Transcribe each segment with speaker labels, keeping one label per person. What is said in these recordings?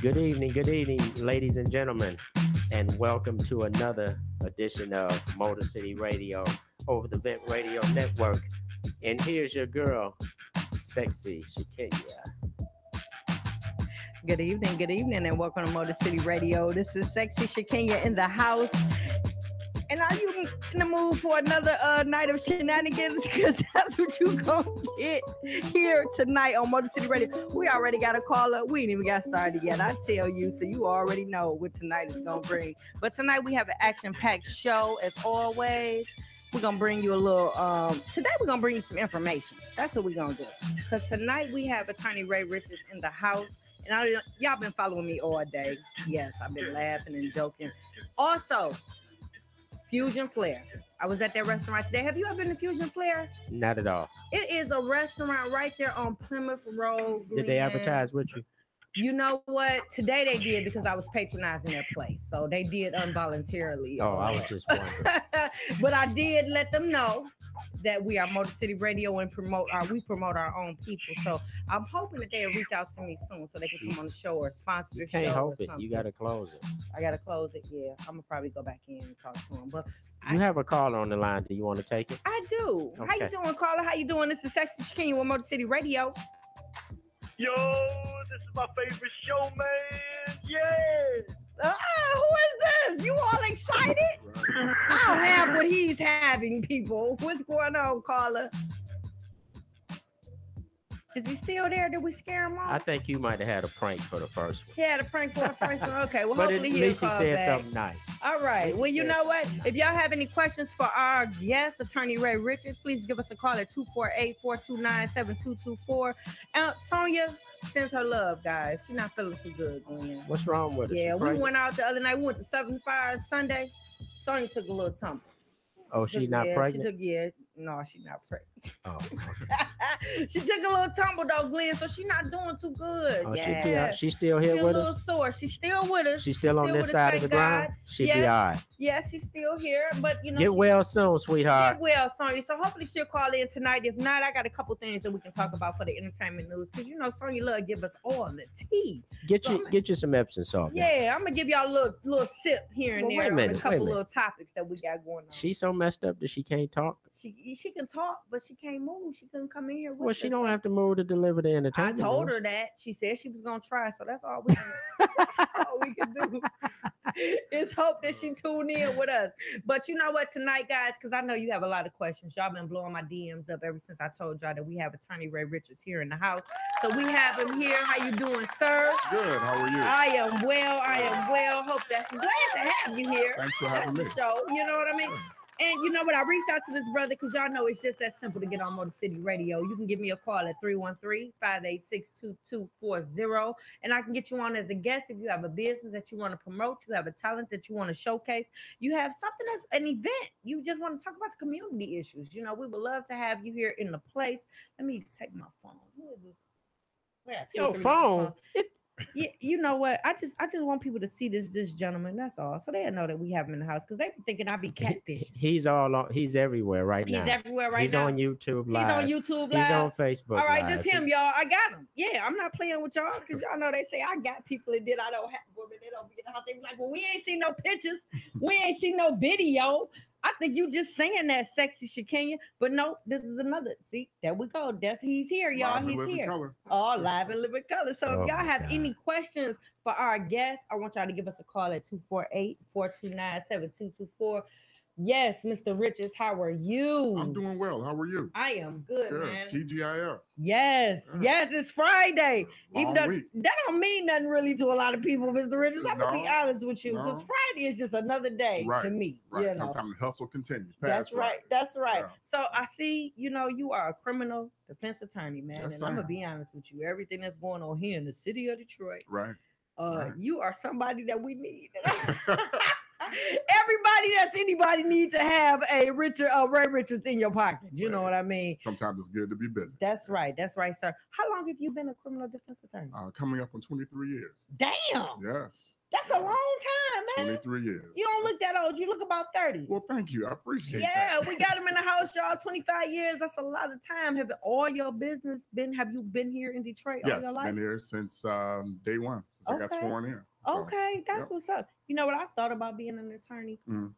Speaker 1: Good evening, ladies and gentlemen, and welcome to another edition of Motor City Radio over the Vent Radio Network. And here's your girl, Sexy Shakenya.
Speaker 2: Good evening, and welcome to Motor City Radio. This is Sexy Shakenya in the house. And are you in the mood for another night of shenanigans? Because that's what you gonna get here tonight on Motor City Radio. We already got a caller. We ain't even got started yet. I tell you, so you already know what tonight is gonna bring. But tonight we have an action-packed show as always. We're gonna bring you a little. Today we're gonna bring you some information. That's what we're gonna do. Because tonight we have Attorney Ray Richards in the house. And y'all been following me all day. Yes, I've been laughing and joking. Also, Fusion Flair. I was at that restaurant today. Have you ever been to Fusion Flair?
Speaker 1: Not at all.
Speaker 2: It is a restaurant right there on Plymouth Road.
Speaker 1: Did they advertise with you?
Speaker 2: You know what? Today they did because I was patronizing their place. So they did involuntarily.
Speaker 1: Oh, I was just wondering.
Speaker 2: But I did let them know that we are Motor City Radio and we promote our own people. So I'm hoping that they'll reach out to me soon so they can come on the show or sponsor the show.
Speaker 1: You can't hope
Speaker 2: or
Speaker 1: it.
Speaker 2: something.
Speaker 1: You got to close it.
Speaker 2: I got to close it, yeah. I'm going to probably go back in and talk to them. But
Speaker 1: you have a caller on the line. Do you want to take it?
Speaker 2: I do. Okay. How you doing, caller? How you doing? This is Sexy Shakenya with Motor City Radio.
Speaker 3: Yo, this is my favorite show, man. Yeah.
Speaker 2: Who is this? You all excited? I don't have what he's having, people. What's going on, caller? Is he still there? Did we scare him off?
Speaker 1: I think you might have had a prank for the first one.
Speaker 2: He had a prank for the first one. Okay, well,
Speaker 1: but
Speaker 2: hopefully
Speaker 1: at
Speaker 2: he'll
Speaker 1: least he
Speaker 2: call
Speaker 1: said
Speaker 2: back.
Speaker 1: something nice.
Speaker 2: All right. Well, you know what? If y'all have any questions for our guest, Attorney Ray Richards, please give us a call at 248-429-7224. Sonia sends her love, guys. She's not feeling too good, Glenn.
Speaker 1: What's wrong with her?
Speaker 2: Yeah, we went out the other night. We went to 75 Sunday. Sonia took a little tumble.
Speaker 1: Oh, she's not pregnant?
Speaker 2: No, she's not pregnant.
Speaker 1: Oh.
Speaker 2: She took a little tumble though, Glenn, so she's not doing too good.
Speaker 1: Oh, yeah. She's still here with us?
Speaker 2: She's a little sore. She's still with us.
Speaker 1: She's still on this side of the ground? She'll be all right.
Speaker 2: Yeah, she's still here, but you know.
Speaker 1: Get well soon, sweetheart.
Speaker 2: Get well, Sonya. So hopefully she'll call in tonight. If not, I got a couple things that we can talk about for the entertainment news, because you know Sonya love give us all the tea.
Speaker 1: Get you some Epsom salt.
Speaker 2: Yeah, I'm gonna give y'all a little sip here and there on a couple little topics that we got going on.
Speaker 1: She's so messed up that she can't talk.
Speaker 2: She can talk, but she can't move. She couldn't come in here with
Speaker 1: us. Well, she don't have to move to deliver the entertainment.
Speaker 2: I told her that. She said she was gonna try, so that's all we can that's all we can do. Is hope that she tune in with us. But you know what, tonight, guys, because I know you have a lot of questions. Y'all been blowing my DMs up ever since I told y'all that we have Attorney Ray Richards here in the house. So we have him here. How you doing, sir?
Speaker 4: Good. How are you?
Speaker 2: I am well. Hope that glad to have you here.
Speaker 4: Thanks for having me.
Speaker 2: Show. You know what I mean? And you know what? I reached out to this brother because y'all know it's just that simple to get on Motor City Radio. You can give me a call at 313-586-2240. And I can get you on as a guest if you have a business that you want to promote, you have a talent that you want to showcase, you have something that's an event, you just want to talk about the community issues. You know, we would love to have you here in the place. Let me take my phone. Who is this?
Speaker 1: Your phone?
Speaker 2: Yeah, you know what? I just want people to see this gentleman. That's all, so they know that we have him in the house because they be thinking I be catfish.
Speaker 1: He's everywhere right now.
Speaker 2: He's everywhere right now.
Speaker 1: He's on YouTube Live.
Speaker 2: He's on YouTube Live.
Speaker 1: He's on Facebook.
Speaker 2: All right,
Speaker 1: Live.
Speaker 2: this him, y'all. I got him. Yeah, I'm not playing with y'all because y'all know they say I got people and then I don't have women. They don't be in the house. They be like, well, we ain't seen no pictures. We ain't seen no video. I think you just saying that, Sexy Shakenya, but no, this is another. See, there we go. He's here, y'all. He's here.
Speaker 4: Color.
Speaker 2: Oh, live and living color. So if y'all have any questions for our guests, I want y'all to give us a call at 248-429-7224. Yes, Mr. Richards, how are you?
Speaker 4: I'm doing well. How are you?
Speaker 2: I am good, man.
Speaker 4: TGIF.
Speaker 2: Yes, it's Friday.
Speaker 4: Long
Speaker 2: Even though
Speaker 4: week.
Speaker 2: that don't mean nothing really to a lot of people, Mr. Richards. I'm gonna be honest with you, because Friday is just another day to me.
Speaker 4: Right.
Speaker 2: You know?
Speaker 4: Sometimes the hustle continues.
Speaker 2: That's right. Yeah. So I see, you know, you are a criminal defense attorney, man.
Speaker 4: Yes,
Speaker 2: and I'm gonna be honest with you. Everything that's going on here in the city of Detroit,
Speaker 4: right.
Speaker 2: You are somebody that we need. Everybody that's anybody need to have a Ray Richards in your pocket. You know what I mean?
Speaker 4: Sometimes it's good to be busy.
Speaker 2: That's right. That's right, sir. How long have you been a criminal defense attorney?
Speaker 4: Coming up on 23 years.
Speaker 2: Damn.
Speaker 4: Yes.
Speaker 2: That's a long time, man.
Speaker 4: 23 years.
Speaker 2: You don't look that old. You look about 30.
Speaker 4: Well, thank you. I appreciate
Speaker 2: Yeah,
Speaker 4: that.
Speaker 2: we got him in the house, y'all. 25 years. That's a lot of time. Have all your business been? Have you been here in Detroit all
Speaker 4: Yes,
Speaker 2: your life?
Speaker 4: been here since day one. Since I got
Speaker 2: Okay.
Speaker 4: sworn in. So,
Speaker 2: Okay, that's
Speaker 4: yep.
Speaker 2: what's up. You know what I thought about being an attorney?
Speaker 4: Mm.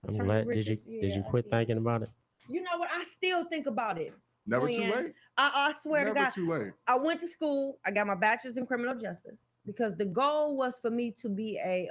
Speaker 1: I'm
Speaker 2: Attorney
Speaker 1: glad.
Speaker 2: Richards,
Speaker 1: Did you
Speaker 2: yeah,
Speaker 1: quit
Speaker 2: I did.
Speaker 1: thinking about it?
Speaker 2: You know what? I still think about it.
Speaker 4: Never
Speaker 2: Glenn,
Speaker 4: too late.
Speaker 2: I swear
Speaker 4: Never
Speaker 2: to God.
Speaker 4: too late.
Speaker 2: I went to school. I got my bachelor's in criminal justice because the goal was for me to be a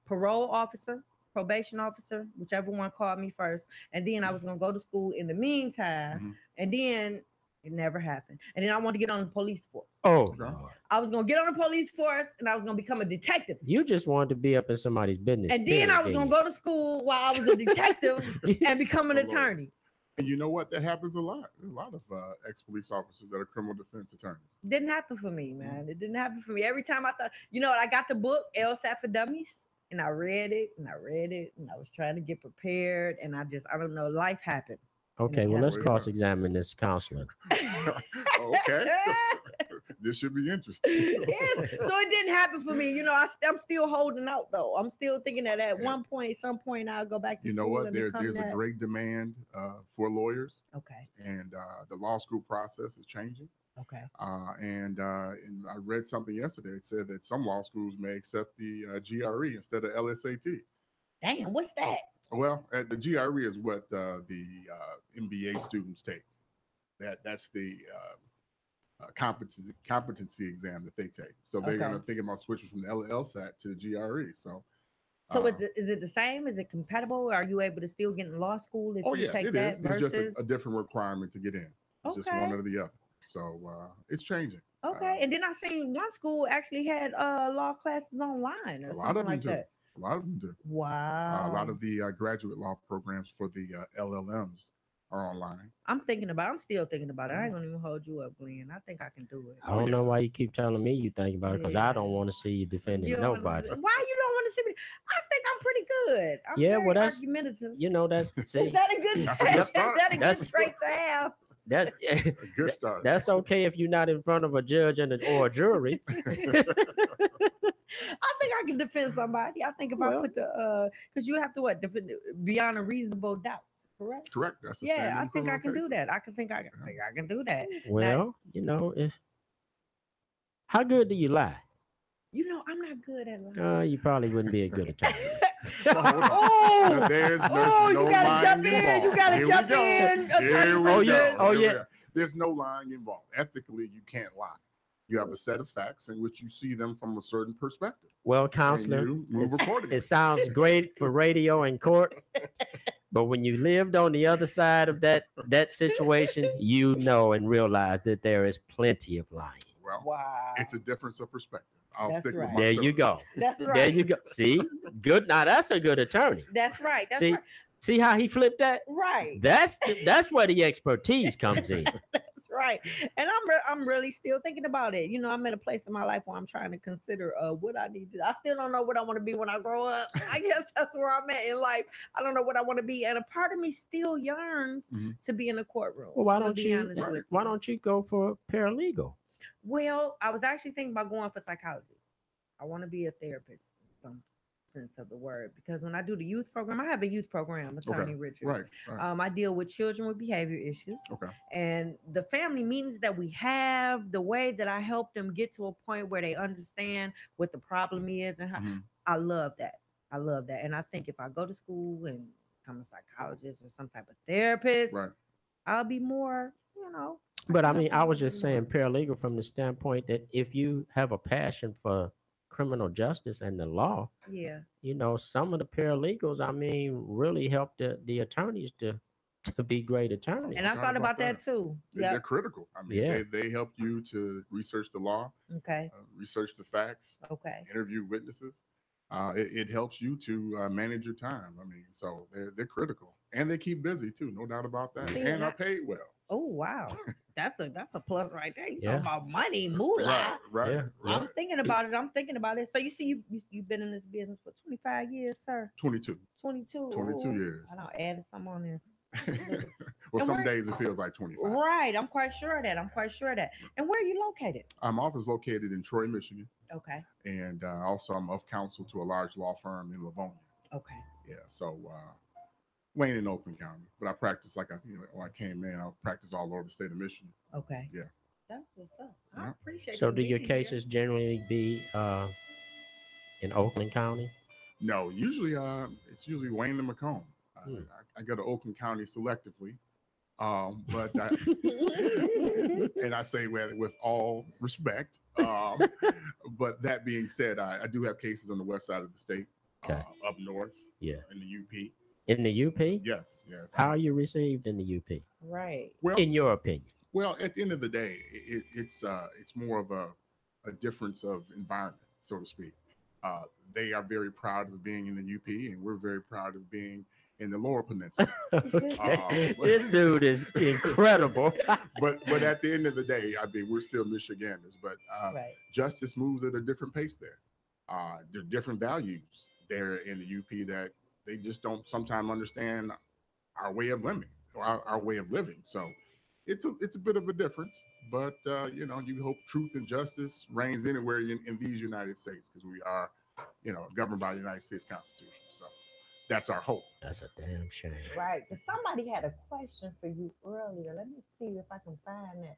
Speaker 2: parole officer, probation officer, whichever one called me first. And then I was going to go to school in the meantime.
Speaker 4: Mhm.
Speaker 2: And then it never happened. And then I wanted to get on the police force.
Speaker 1: Oh,
Speaker 4: Okay.
Speaker 1: Lord.
Speaker 2: I was going to get on the police force and I was going to become a detective.
Speaker 1: You just wanted to be up in somebody's business.
Speaker 2: And then I was going to go to school while I was a detective and become an
Speaker 4: Oh, Lord.
Speaker 2: attorney.
Speaker 4: And you know what? That happens a lot. A lot of ex-police officers that are criminal defense attorneys.
Speaker 2: Didn't happen for me, man. It didn't happen for me. Every time I thought, you know what, I got the book, LSAT for Dummies, and I read it, and I was trying to get prepared, and I don't know, life happened.
Speaker 1: Okay, well, let's
Speaker 4: Yeah.
Speaker 1: cross-examine this counselor.
Speaker 4: Okay. This should be interesting.
Speaker 2: Yes. So it didn't happen for me. You know, I'm still holding out, though. I'm still thinking that at
Speaker 4: Yeah.
Speaker 2: some point, I'll go back to
Speaker 4: You
Speaker 2: school.
Speaker 4: know what?
Speaker 2: and
Speaker 4: There's
Speaker 2: become
Speaker 4: a
Speaker 2: that.
Speaker 4: great demand for lawyers,
Speaker 2: Okay.
Speaker 4: and the law school process is changing.
Speaker 2: Okay.
Speaker 4: And I read something yesterday. It said that some law schools may accept the GRE instead of LSAT.
Speaker 2: Damn, what's that?
Speaker 4: Well, the GRE is what the MBA students take. That's the competency exam that they take. So they're
Speaker 2: Okay.
Speaker 4: going to think about switching from the LSAT to the GRE. So
Speaker 2: Is it the same? Is it compatible? Are you able to still get in law school if you take
Speaker 4: it
Speaker 2: that
Speaker 4: is.
Speaker 2: versus?
Speaker 4: It's just a different requirement to get in. It's just one or the other. So it's changing.
Speaker 2: Okay, and then I seen one school actually had law classes online or
Speaker 4: A lot
Speaker 2: something
Speaker 4: of them
Speaker 2: like
Speaker 4: do.
Speaker 2: that.
Speaker 4: A lot of them do.
Speaker 2: Wow.
Speaker 4: A lot of the graduate law programs for the LLMs are online.
Speaker 2: I'm still thinking about it. I ain't gonna even hold you up, Glenn. I think I can do it.
Speaker 1: I don't know why you keep telling me you think about it, because I don't want to see you defending
Speaker 2: You don't wanna
Speaker 1: nobody.
Speaker 2: see- why you don't want to see me? I think I'm pretty good. I'm
Speaker 1: Yeah,
Speaker 2: very
Speaker 1: well, that's-
Speaker 2: argumentative.
Speaker 1: You know, that's
Speaker 2: Is
Speaker 1: see,
Speaker 2: that a good
Speaker 4: That's a good
Speaker 2: is
Speaker 4: start.
Speaker 2: that a good
Speaker 1: That's-
Speaker 2: trait to have?
Speaker 1: that's
Speaker 4: A good start.
Speaker 1: that's okay if you're not in front of a judge or a jury.
Speaker 2: I think I can defend somebody. I think if I
Speaker 1: Well-
Speaker 2: put the because you have to defend beyond a reasonable doubt, correct?
Speaker 4: Correct. That's the
Speaker 2: Yeah,
Speaker 4: standard
Speaker 2: I
Speaker 4: in
Speaker 2: think I
Speaker 4: criminal
Speaker 2: can do
Speaker 4: cases.
Speaker 2: that. I can do that.
Speaker 1: Well, you know, how good do you lie?
Speaker 2: You know, I'm not good at lying.
Speaker 1: You probably wouldn't be a good attorney.
Speaker 4: Well, hold on.
Speaker 2: Oh,
Speaker 4: There's
Speaker 2: oh,
Speaker 4: no
Speaker 2: you gotta
Speaker 4: lying
Speaker 2: jump in.
Speaker 4: involved.
Speaker 2: You gotta
Speaker 4: Here we
Speaker 2: jump
Speaker 4: go.
Speaker 2: in.
Speaker 4: Here
Speaker 2: Attorney
Speaker 4: we
Speaker 1: Oh,
Speaker 4: go.
Speaker 1: yeah.
Speaker 2: Richards.
Speaker 1: Oh,
Speaker 4: Here we
Speaker 1: yeah.
Speaker 4: go. There's no lying involved. Ethically, you can't lie. You have a set of facts in which you see them from a certain perspective.
Speaker 1: Well,
Speaker 4: And
Speaker 1: counselor,
Speaker 4: you move accordingly.
Speaker 1: it sounds great for radio and court, but when you lived on the other side of that situation, you know and realize that there is plenty of lying.
Speaker 4: Well,
Speaker 2: Wow.
Speaker 4: it's a difference of perspective. I'll
Speaker 2: That's
Speaker 4: stick
Speaker 2: right.
Speaker 4: with my
Speaker 1: There you
Speaker 4: story.
Speaker 1: go.
Speaker 2: That's right.
Speaker 1: There you go. See, good. Now that's a good attorney.
Speaker 2: That's right. That's
Speaker 1: See,
Speaker 2: right.
Speaker 1: see how he flipped that?
Speaker 2: Right.
Speaker 1: That's where the expertise comes in.
Speaker 2: That's right. And I'm really still thinking about it. You know, I'm at a place in my life where I'm trying to consider what I need to. I still don't know what I want to be when I grow up. I guess that's where I'm at in life. I don't know what I want to be, and a part of me still yearns
Speaker 4: Mhm.
Speaker 2: to be in a courtroom.
Speaker 1: Well, why
Speaker 2: I'm gonna
Speaker 1: don't
Speaker 2: be
Speaker 1: you?
Speaker 2: honest with
Speaker 1: Why
Speaker 2: you.
Speaker 1: don't you go for paralegal?
Speaker 2: Well, I was actually thinking about going for psychology. I want to be a therapist in some sense of the word, because when I do the youth program, I have a youth program, Attorney Richard.
Speaker 4: Right. Right.
Speaker 2: I deal with children with behavior issues.
Speaker 4: Okay.
Speaker 2: And the family meetings that we have, the way that I help them get to a point where they understand what the problem is, and how,
Speaker 4: Mhm.
Speaker 2: I love that. I love that. And I think if I go to school and become a psychologist or some type of therapist,
Speaker 4: Right.
Speaker 2: I'll be more, you know.
Speaker 1: But I
Speaker 2: can
Speaker 1: mean,
Speaker 2: help
Speaker 1: I was
Speaker 2: them
Speaker 1: just
Speaker 2: more.
Speaker 1: saying paralegal from the standpoint that if you have a passion for criminal justice and the law,
Speaker 2: Yeah.
Speaker 1: you know, some of the paralegals, I mean, really help the attorneys to be great attorneys.
Speaker 2: And I
Speaker 4: Thought
Speaker 2: thought
Speaker 4: about
Speaker 2: about that too.
Speaker 4: They're
Speaker 2: Yeah.
Speaker 4: critical. I mean,
Speaker 1: Yeah.
Speaker 4: they help you to research the law,
Speaker 2: Okay.
Speaker 4: research the facts,
Speaker 2: Okay.
Speaker 4: interview witnesses. It helps you to manage your time. I mean, so they're critical, and they keep busy too, no doubt about that,
Speaker 2: See,
Speaker 4: and
Speaker 2: and
Speaker 4: are paid well.
Speaker 2: Oh wow. that's a plus right there. You
Speaker 1: Yeah.
Speaker 2: talk about money, moolah.
Speaker 4: Right.
Speaker 1: Yeah.
Speaker 4: Right.
Speaker 2: I'm thinking about it. I'm thinking about it. So you see, you've been in this business for 25 years, sir.
Speaker 4: 22.
Speaker 2: 22.
Speaker 4: 22
Speaker 2: Ooh,
Speaker 4: years.
Speaker 2: I don't added some on there.
Speaker 4: Well,
Speaker 2: And
Speaker 4: some
Speaker 2: where-
Speaker 4: days it feels like 25.
Speaker 2: Right. I'm quite sure of that. I'm quite sure of that. And where are you located?
Speaker 4: My office is located in Troy, Michigan,
Speaker 2: Okay.
Speaker 4: and also I'm of counsel to a large law firm in Livonia.
Speaker 2: Okay.
Speaker 4: Yeah, so Wayne in Oakland County, but I practice when I came in, I practiced all over the state of Michigan.
Speaker 2: Okay.
Speaker 4: Yeah.
Speaker 2: That's what's up. I
Speaker 4: Yeah.
Speaker 2: appreciate
Speaker 1: So
Speaker 2: you
Speaker 1: do your
Speaker 2: being here.
Speaker 1: cases generally be in Oakland County?
Speaker 4: No, usually it's usually Wayne and Macomb.
Speaker 1: Hmm.
Speaker 4: I go to Oakland County selectively, but and I say with all respect. But that being said, I do have cases on the west side of the state,
Speaker 1: Okay.
Speaker 4: up north,
Speaker 1: Yeah.
Speaker 4: in the UP.
Speaker 1: In the UP?
Speaker 4: Yes.
Speaker 1: How are you received in the UP?
Speaker 2: Right.
Speaker 4: Well,
Speaker 1: In your opinion?
Speaker 4: Well, at the end of the day, it's more of a difference of environment, so to speak. They are very proud of being in the UP, and we're very proud of being in the Lower Peninsula.
Speaker 1: Okay. This dude is incredible.
Speaker 4: but at the end of the day, I mean, we're still Michiganders, but
Speaker 2: Right.
Speaker 4: justice moves at a different pace there. There are different values there in the UP that they just don't sometimes understand our way of living or our way of living. So it's a bit of a difference, but you hope truth and justice reigns anywhere in these United States, because we are, governed by the United States Constitution. So that's our hope.
Speaker 1: That's a damn shame.
Speaker 2: Right. But somebody had a question for you earlier. Let me see if I can find that.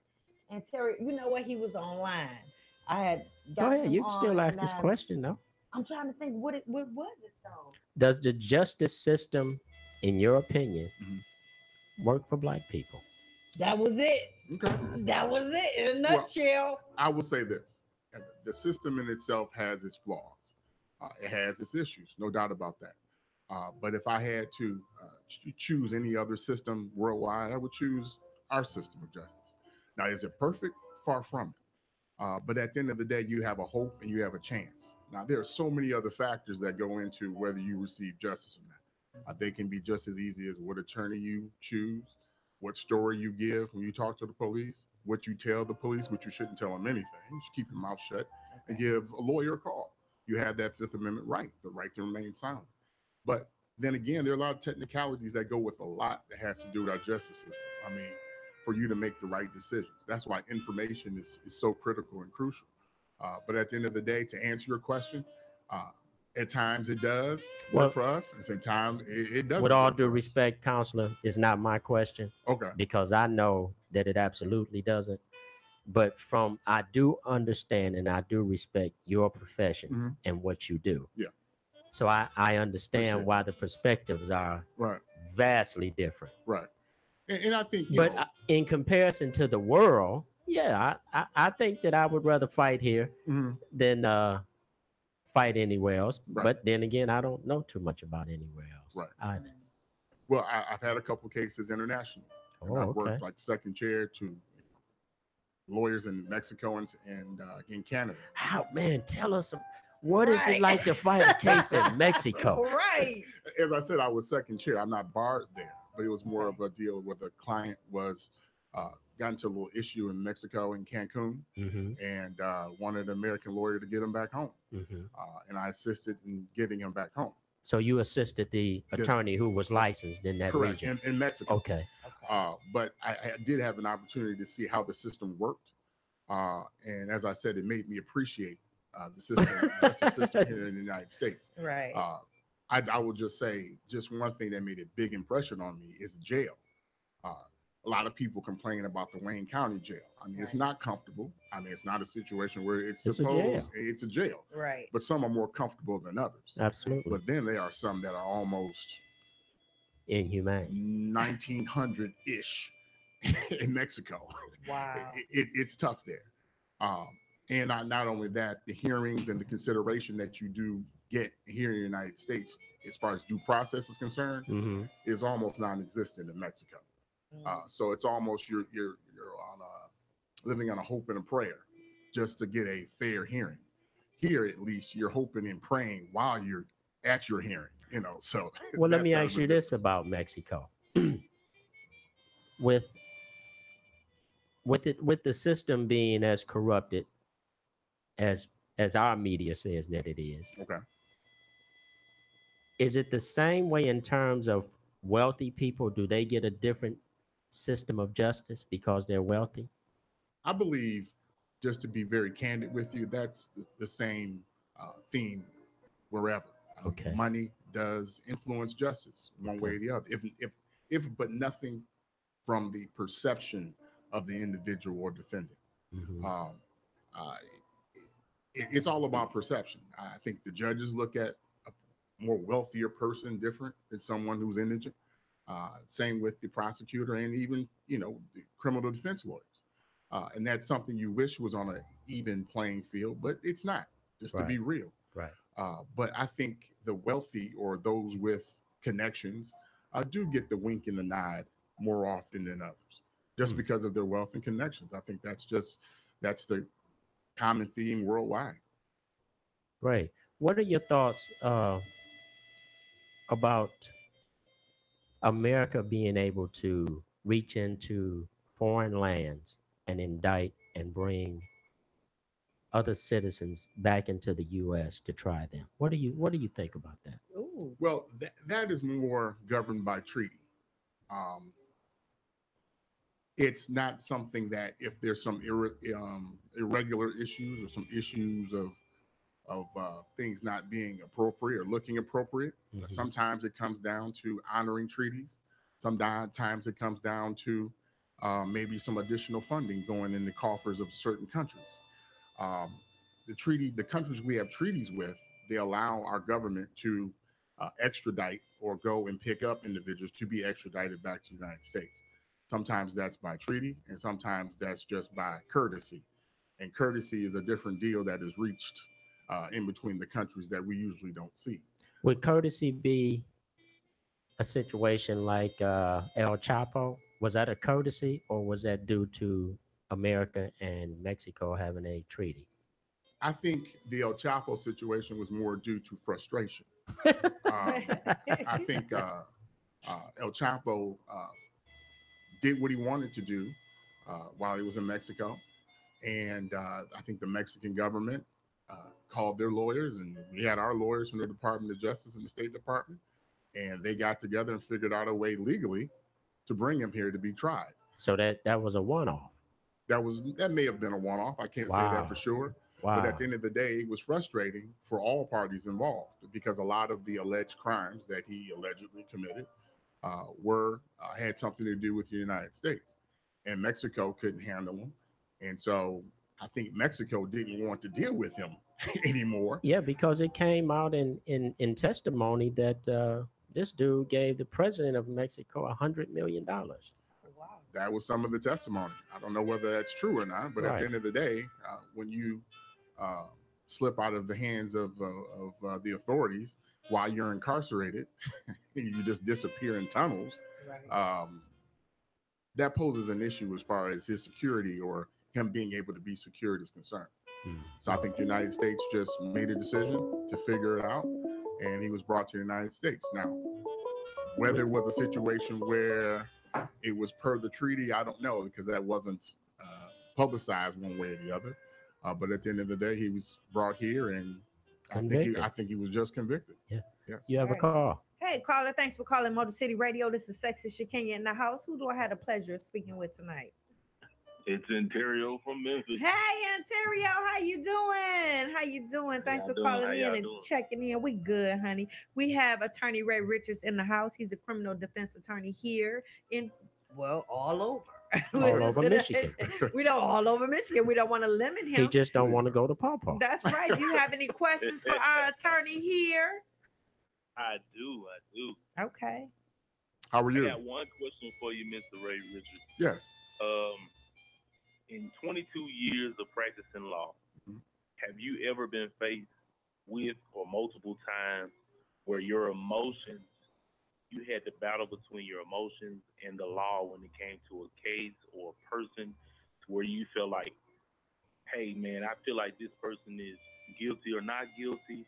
Speaker 2: And Terry, you know what? He was online. I had
Speaker 1: Go
Speaker 2: got
Speaker 1: ahead.
Speaker 2: him
Speaker 1: You can still ask this
Speaker 2: online.
Speaker 1: question, though.
Speaker 2: I'm trying to think what was it though?
Speaker 1: Does the justice system, in your opinion, work for Black people?
Speaker 2: That was it.
Speaker 4: Okay.
Speaker 2: That was it in a
Speaker 4: Well,
Speaker 2: nutshell.
Speaker 4: I will say this: the system in itself has its flaws. It has its issues, no doubt about that. But if I had to choose any other system worldwide, I would choose our system of justice. Now, is it perfect? Far from it. But at the end of the day, you have a hope and you have a chance. Now, there are so many other factors that go into whether you receive justice or not. They can be just as easy as what attorney you choose, what story you give when you talk to the police, what you tell the police, which you shouldn't tell them anything. Just keep your mouth shut and give a lawyer a call. You have that Fifth Amendment right, the right to remain silent. But then again, there are a lot of technicalities that go with a lot that has to do with our justice system. I mean, for you to make the right decisions. That's why information is so critical and crucial. But at the end of the day, to answer your question, at times it does work for us, and sometimes it doesn't.
Speaker 1: With all
Speaker 4: work
Speaker 1: due
Speaker 4: for us.
Speaker 1: respect, counselor, it's not my question.
Speaker 4: Okay.
Speaker 1: Because I know that it absolutely doesn't. But I do understand and I do respect your profession and what you do.
Speaker 4: Yeah.
Speaker 1: So I understand
Speaker 4: Appreciate
Speaker 1: why the perspectives are
Speaker 4: Right.
Speaker 1: vastly different.
Speaker 4: Right. And I think,
Speaker 1: But in comparison to the world, yeah, I think that I would rather fight here than fight anywhere else.
Speaker 4: Right.
Speaker 1: But then again, I don't know too much about anywhere else.
Speaker 4: Right.
Speaker 1: Either.
Speaker 4: well, I've had a couple cases internationally. And I've
Speaker 1: okay.
Speaker 4: worked like second chair to lawyers in Mexico and in Canada.
Speaker 1: How, man, tell us, what is it like to fight a case in Mexico?
Speaker 2: Right.
Speaker 4: As I said, I was second chair. I'm not barred there, but it was more of a deal where the client was got into a little issue in Mexico in Cancun and wanted an American lawyer to get him back home. And I assisted in getting him back home.
Speaker 1: So you assisted the attorney who was licensed in that
Speaker 4: Correct,
Speaker 1: region?
Speaker 4: in Mexico.
Speaker 1: Okay.
Speaker 4: But I did have an opportunity to see how the system worked. And as I said, it made me appreciate the system, justice system here in the United States.
Speaker 2: Right.
Speaker 4: I will just say, just one thing that made a big impression on me is jail. A lot of people complain about the Wayne County jail. I mean, it's not comfortable. I mean, it's not a situation where it's supposed, it's a jail.
Speaker 2: Right.
Speaker 4: But some are more comfortable than others.
Speaker 1: Absolutely.
Speaker 4: But then there are some that are almost
Speaker 1: inhumane,
Speaker 4: 1900-ish in Mexico.
Speaker 2: Wow.
Speaker 4: It's tough there. And not only that, the hearings and the consideration that you do get here in the United States, as far as due process is concerned, is almost non-existent in Mexico. So it's almost you're on living on a hope and a prayer just to get a fair hearing. Here, at least, you're hoping and praying while you're at your hearing. So.
Speaker 1: Well, let me ask you this about Mexico. With with the system being as corrupted as our media says that it
Speaker 4: Okay.
Speaker 1: is it the same way in terms of wealthy people? Do they get a different system of justice because they're wealthy?
Speaker 4: I believe, just to be very candid with you, that's the same theme wherever.
Speaker 1: Okay.
Speaker 4: Money does influence justice one way or the other. If but nothing from the perception of the individual or defendant.
Speaker 1: Mhm.
Speaker 4: Uh, it's all about perception. I think the judges look at a more wealthier person different than someone who's indigent. Same with the prosecutor and even the criminal defense lawyers. And that's something you wish was on an even playing field, but it's not. Just to be
Speaker 1: Right.
Speaker 4: real.
Speaker 1: Right.
Speaker 4: But I think the wealthy or those with connections do get the wink and the nod more often than others, just
Speaker 1: Hmm.
Speaker 4: because of their wealth and connections. I think that's the common theme worldwide.
Speaker 1: Right. What are your thoughts about America being able to reach into foreign lands and indict and bring other citizens back into the U.S. to try them? What do you think about that?
Speaker 2: Ooh.
Speaker 4: Well, that is more governed by treaty. Um, it's not something that if there's some irregular issues or some issues of things not being appropriate or looking appropriate.
Speaker 1: Mhm.
Speaker 4: Sometimes it comes down to honoring treaties. Sometimes it comes down to maybe some additional funding going in the coffers of certain countries. Um, the countries we have treaties with, they allow our government to extradite or go and pick up individuals to be extradited back to the United States. Sometimes that's by treaty, and sometimes that's just by courtesy. And courtesy is a different deal that is reached in between the countries that we usually don't see.
Speaker 1: Would courtesy be a situation like El Chapo? Was that a courtesy, or was that due to America and Mexico having a treaty?
Speaker 4: I think the El Chapo situation was more due to frustration. Um, I think El Chapo did what he wanted to do while he was in Mexico. And I think the Mexican government called their lawyers, and we had our lawyers from the Department of Justice and the State Department, and they got together and figured out a way legally to bring him here to be tried.
Speaker 1: So that was a one-off.
Speaker 4: That may have been a one-off. I can't say that
Speaker 1: Wow.
Speaker 4: for sure. But at
Speaker 1: Wow.
Speaker 4: the end of the day, it was frustrating for all parties involved because a lot of the alleged crimes that he allegedly committed were had something to do with the United States, and Mexico couldn't handle them, and so I think Mexico didn't want to deal with him anymore.
Speaker 1: Yeah, because it came out in testimony that this dude gave the president of Mexico $100 million.
Speaker 2: Wow.
Speaker 4: That was some of the testimony. I don't know whether that's true or not, but at the
Speaker 1: Right.
Speaker 4: end of the day, when you uh, slip out of the hands of the authorities while you're incarcerated, and you just disappear in tunnels.
Speaker 2: Right.
Speaker 4: That poses an issue as far as his security or him being able to be secured is concerned.
Speaker 1: Hmm.
Speaker 4: So I think the United States just made a decision to figure it out, and he was brought to the United States. Now, whether it was a situation where it was per the treaty, I don't know because that wasn't publicized one way or the other. But at the end of the day, he was brought here, and
Speaker 1: Convicted.
Speaker 4: I think he was just convicted.
Speaker 1: Yeah.
Speaker 4: Yes.
Speaker 1: You have a
Speaker 2: Right.
Speaker 1: call.
Speaker 2: Hey, caller, thanks for calling Motor City Radio. This is Sexy Shakenya in the house. Who do I have the pleasure of speaking with tonight?
Speaker 3: It's Ontario from Memphis.
Speaker 2: Hey, Ontario, how you doing? How you doing? Thanks for
Speaker 3: y'all doing? How
Speaker 2: calling in
Speaker 3: y'all
Speaker 2: and
Speaker 3: doing?
Speaker 2: checking in. We good, honey. We have Attorney Ray Richards in the house. He's a criminal defense attorney here in, well, all over.
Speaker 1: All over Michigan.
Speaker 2: We don't all over Michigan. We don't want to limit
Speaker 1: He
Speaker 2: him.
Speaker 1: just don't want to go to Paw Paw.
Speaker 2: That's right. Do you have any questions for our attorney here?
Speaker 3: I do.
Speaker 2: Okay.
Speaker 4: How are
Speaker 3: I
Speaker 4: you?
Speaker 3: got one question for you, Mr. Ray Richards.
Speaker 4: Yes.
Speaker 3: In 22 years of practicing law,
Speaker 4: Mhm.
Speaker 3: have you ever been faced with or multiple times where your emotions, you had to battle between your emotions and the law when it came to a case or a person to where you feel like, hey, man, I feel like this person is guilty or not guilty,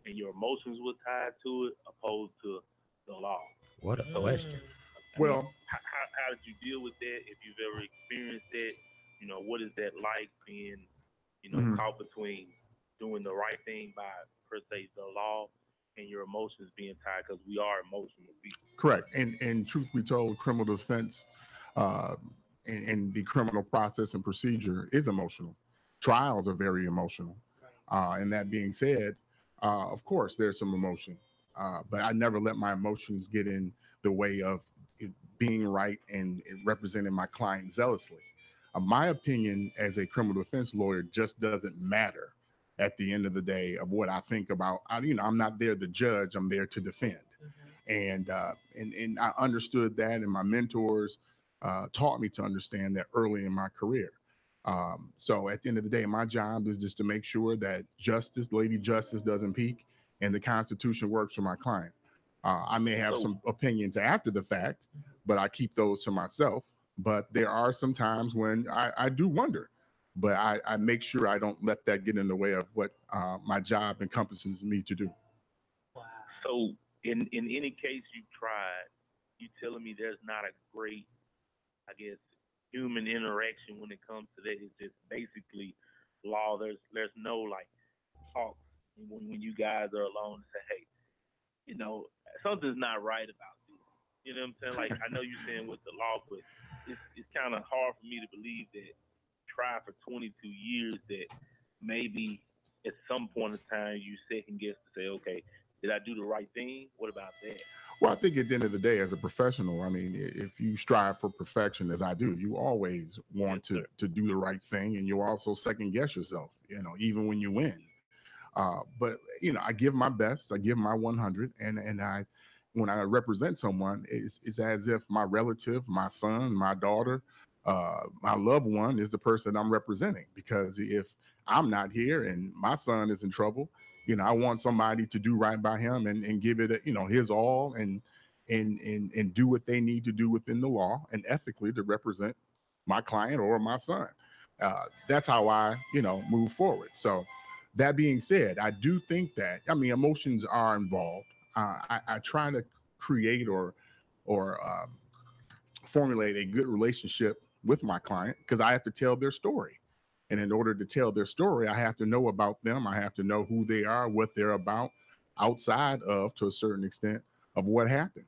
Speaker 3: and your emotions were tied to it opposed to the law?
Speaker 1: What a question.
Speaker 3: I mean,
Speaker 4: Well,
Speaker 3: how did you deal with that? If you've ever experienced that, what is that like being,
Speaker 4: Mhm.
Speaker 3: caught between doing the right thing by per se the law and your emotions being tied because we are emotional people.
Speaker 4: Correct. And truth be told, criminal defense uh, and the criminal process and procedure is emotional. Trials are very emotional. And that being said, of course, there's some emotion, but I never let my emotions get in the way of it being right and representing my client zealously. My opinion as a criminal defense lawyer just doesn't matter at the end of the day of what I think about. I'm not there to judge. I'm there to defend, and I understood that, and my mentors taught me to understand that early in my career. So at the end of the day, my job is just to make sure that justice, Lady Justice, doesn't peak, and the Constitution works for my client. I may have
Speaker 3: So
Speaker 4: some opinions after the fact, but I keep those to myself. But there are some times when I do wonder, but I make sure I don't let that get in the way of what my job encompasses me to do.
Speaker 3: so in any case you tried, you telling me there's not a great, I guess, human interaction when it comes to that. It's just basically law. There's no like talks when you guys are alone and say, hey, you know, something's not right about this. You know what I'm saying? Like I know you're saying with the law, but it's kind of hard for me to believe that try for 22 years that maybe at some point in time you second guess to say, okay, did I do the right thing? What about that?
Speaker 4: Well, I think at the end of the day, as a professional, I mean, if you strive for perfection, as I do, you always
Speaker 3: Yes,
Speaker 4: want
Speaker 3: sir.
Speaker 4: to do the right thing, and you also second guess yourself. Even when you win. But I give my best, I give my 100, and I, when I represent someone, it's as if my relative, my son, my daughter, my loved one is the person I'm representing. Because if I'm not here and my son is in trouble, I want somebody to do right by him and give it, his all, and do what they need to do within the law and ethically to represent my client or my son. That's how I, move forward. So that being said, I do think that, I mean, emotions are involved. I try to create or formulate a good relationship with my client because I have to tell their story. And in order to tell their story, I have to know about them. I have to know who they are, what they're about, outside of, to a certain extent, of what happened.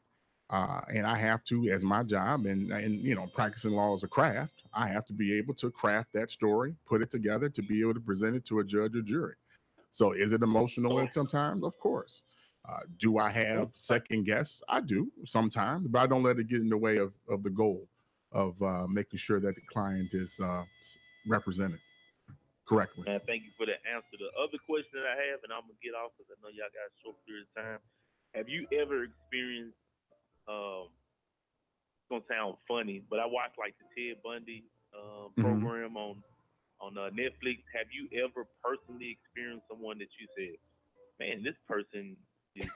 Speaker 4: And I have to, as my job, and practicing law as a craft, I have to be able to craft that story, put it together to be able to present it to a judge or jury. So is it emotional
Speaker 3: So
Speaker 4: at sometimes? Of course. Do I have second guess? I do sometimes, but I don't let it get in the way of the goal of making sure that the client is represented correctly.
Speaker 3: man, thank you for the answer. The other question that I have, and I'm gonna get off because I know y'all got a short period of time. Have you ever experienced? It's gonna sound funny, but I watched like the Ted Bundy
Speaker 4: Hmm.
Speaker 3: program on Netflix. Have you ever personally experienced someone that you said, man, this person is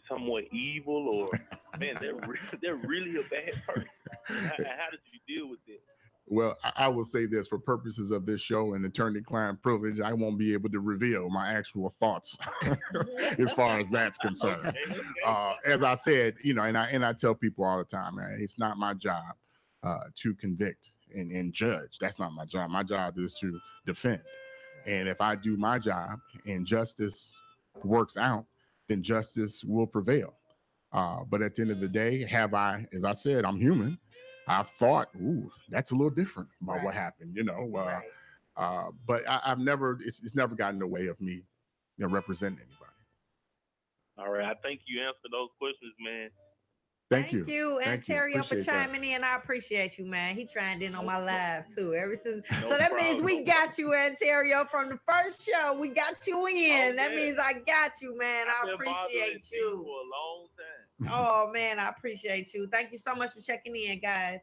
Speaker 3: somewhat evil, or man, they're really a bad person? And how did you deal with it?
Speaker 4: Well, I will say this for purposes of this show and attorney-client privilege, I won't be able to reveal my actual thoughts as far as that's concerned.
Speaker 3: Okay, okay.
Speaker 4: As I said, and I tell people all the time, man, it's not my job to convict and judge. That's not my job. My job is to defend. And if I do my job and justice works out, then justice will prevail. But at the end of the day, have I, as I said, I'm human. I've thought, ooh, that's a little different about what
Speaker 2: Right.
Speaker 4: happened,
Speaker 2: Right.
Speaker 4: but I've never, it's never gotten in the way of me, representing anybody.
Speaker 3: All right, I think you answered those questions, man.
Speaker 4: Thank
Speaker 2: Thank
Speaker 4: you.
Speaker 2: you,
Speaker 4: Thank you.
Speaker 2: Antonio, for
Speaker 4: Appreciate that.
Speaker 2: chiming in. I appreciate you, man. He chimed in on
Speaker 3: No,
Speaker 2: my
Speaker 3: no,
Speaker 2: live too. Ever since,
Speaker 3: no
Speaker 2: so that means
Speaker 3: problem,
Speaker 2: we
Speaker 3: no problem.
Speaker 2: got you, Ontario, from the first show. We got you
Speaker 3: Oh
Speaker 2: in. That
Speaker 3: yeah,
Speaker 2: means I got you, man.
Speaker 3: I've
Speaker 2: I
Speaker 3: been bothering
Speaker 2: appreciate
Speaker 3: D
Speaker 2: you.
Speaker 3: for a long time.
Speaker 2: Oh man, I appreciate you. Thank you so much for checking in, guys.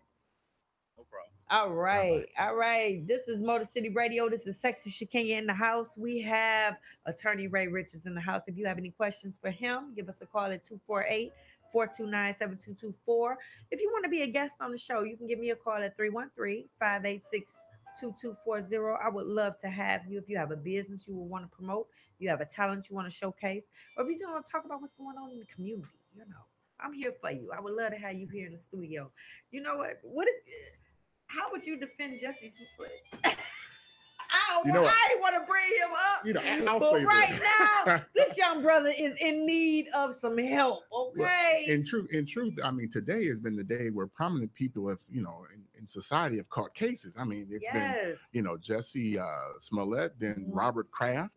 Speaker 3: No problem.
Speaker 2: All
Speaker 4: Bye bye.
Speaker 2: right, all right. This is Motor City Radio. This is Sexy Shakenya in the house. We have attorney Ray Richards in the house. If you have any questions for him, give us a call at 248-429-7224. If you want to be a guest on the show, you can give me a call at 313-586-2240. I would love to have you. If you have a business you will want to promote, you have a talent you want to showcase, or if you just want to talk about what's going on in the community, I'm here for you. I would love to have you here in the studio. You know what? how would you defend Jesse Smollett? I
Speaker 4: You know what?
Speaker 2: didn't want to bring him up.
Speaker 4: You know, I'll
Speaker 2: But
Speaker 4: say
Speaker 2: right
Speaker 4: this.
Speaker 2: now, this young brother is in need of some help. Okay.
Speaker 4: In truth, I mean, today has been the day where prominent people have, in society have caught cases. I mean, it's been, Jesse Smollett, then Robert Kraft,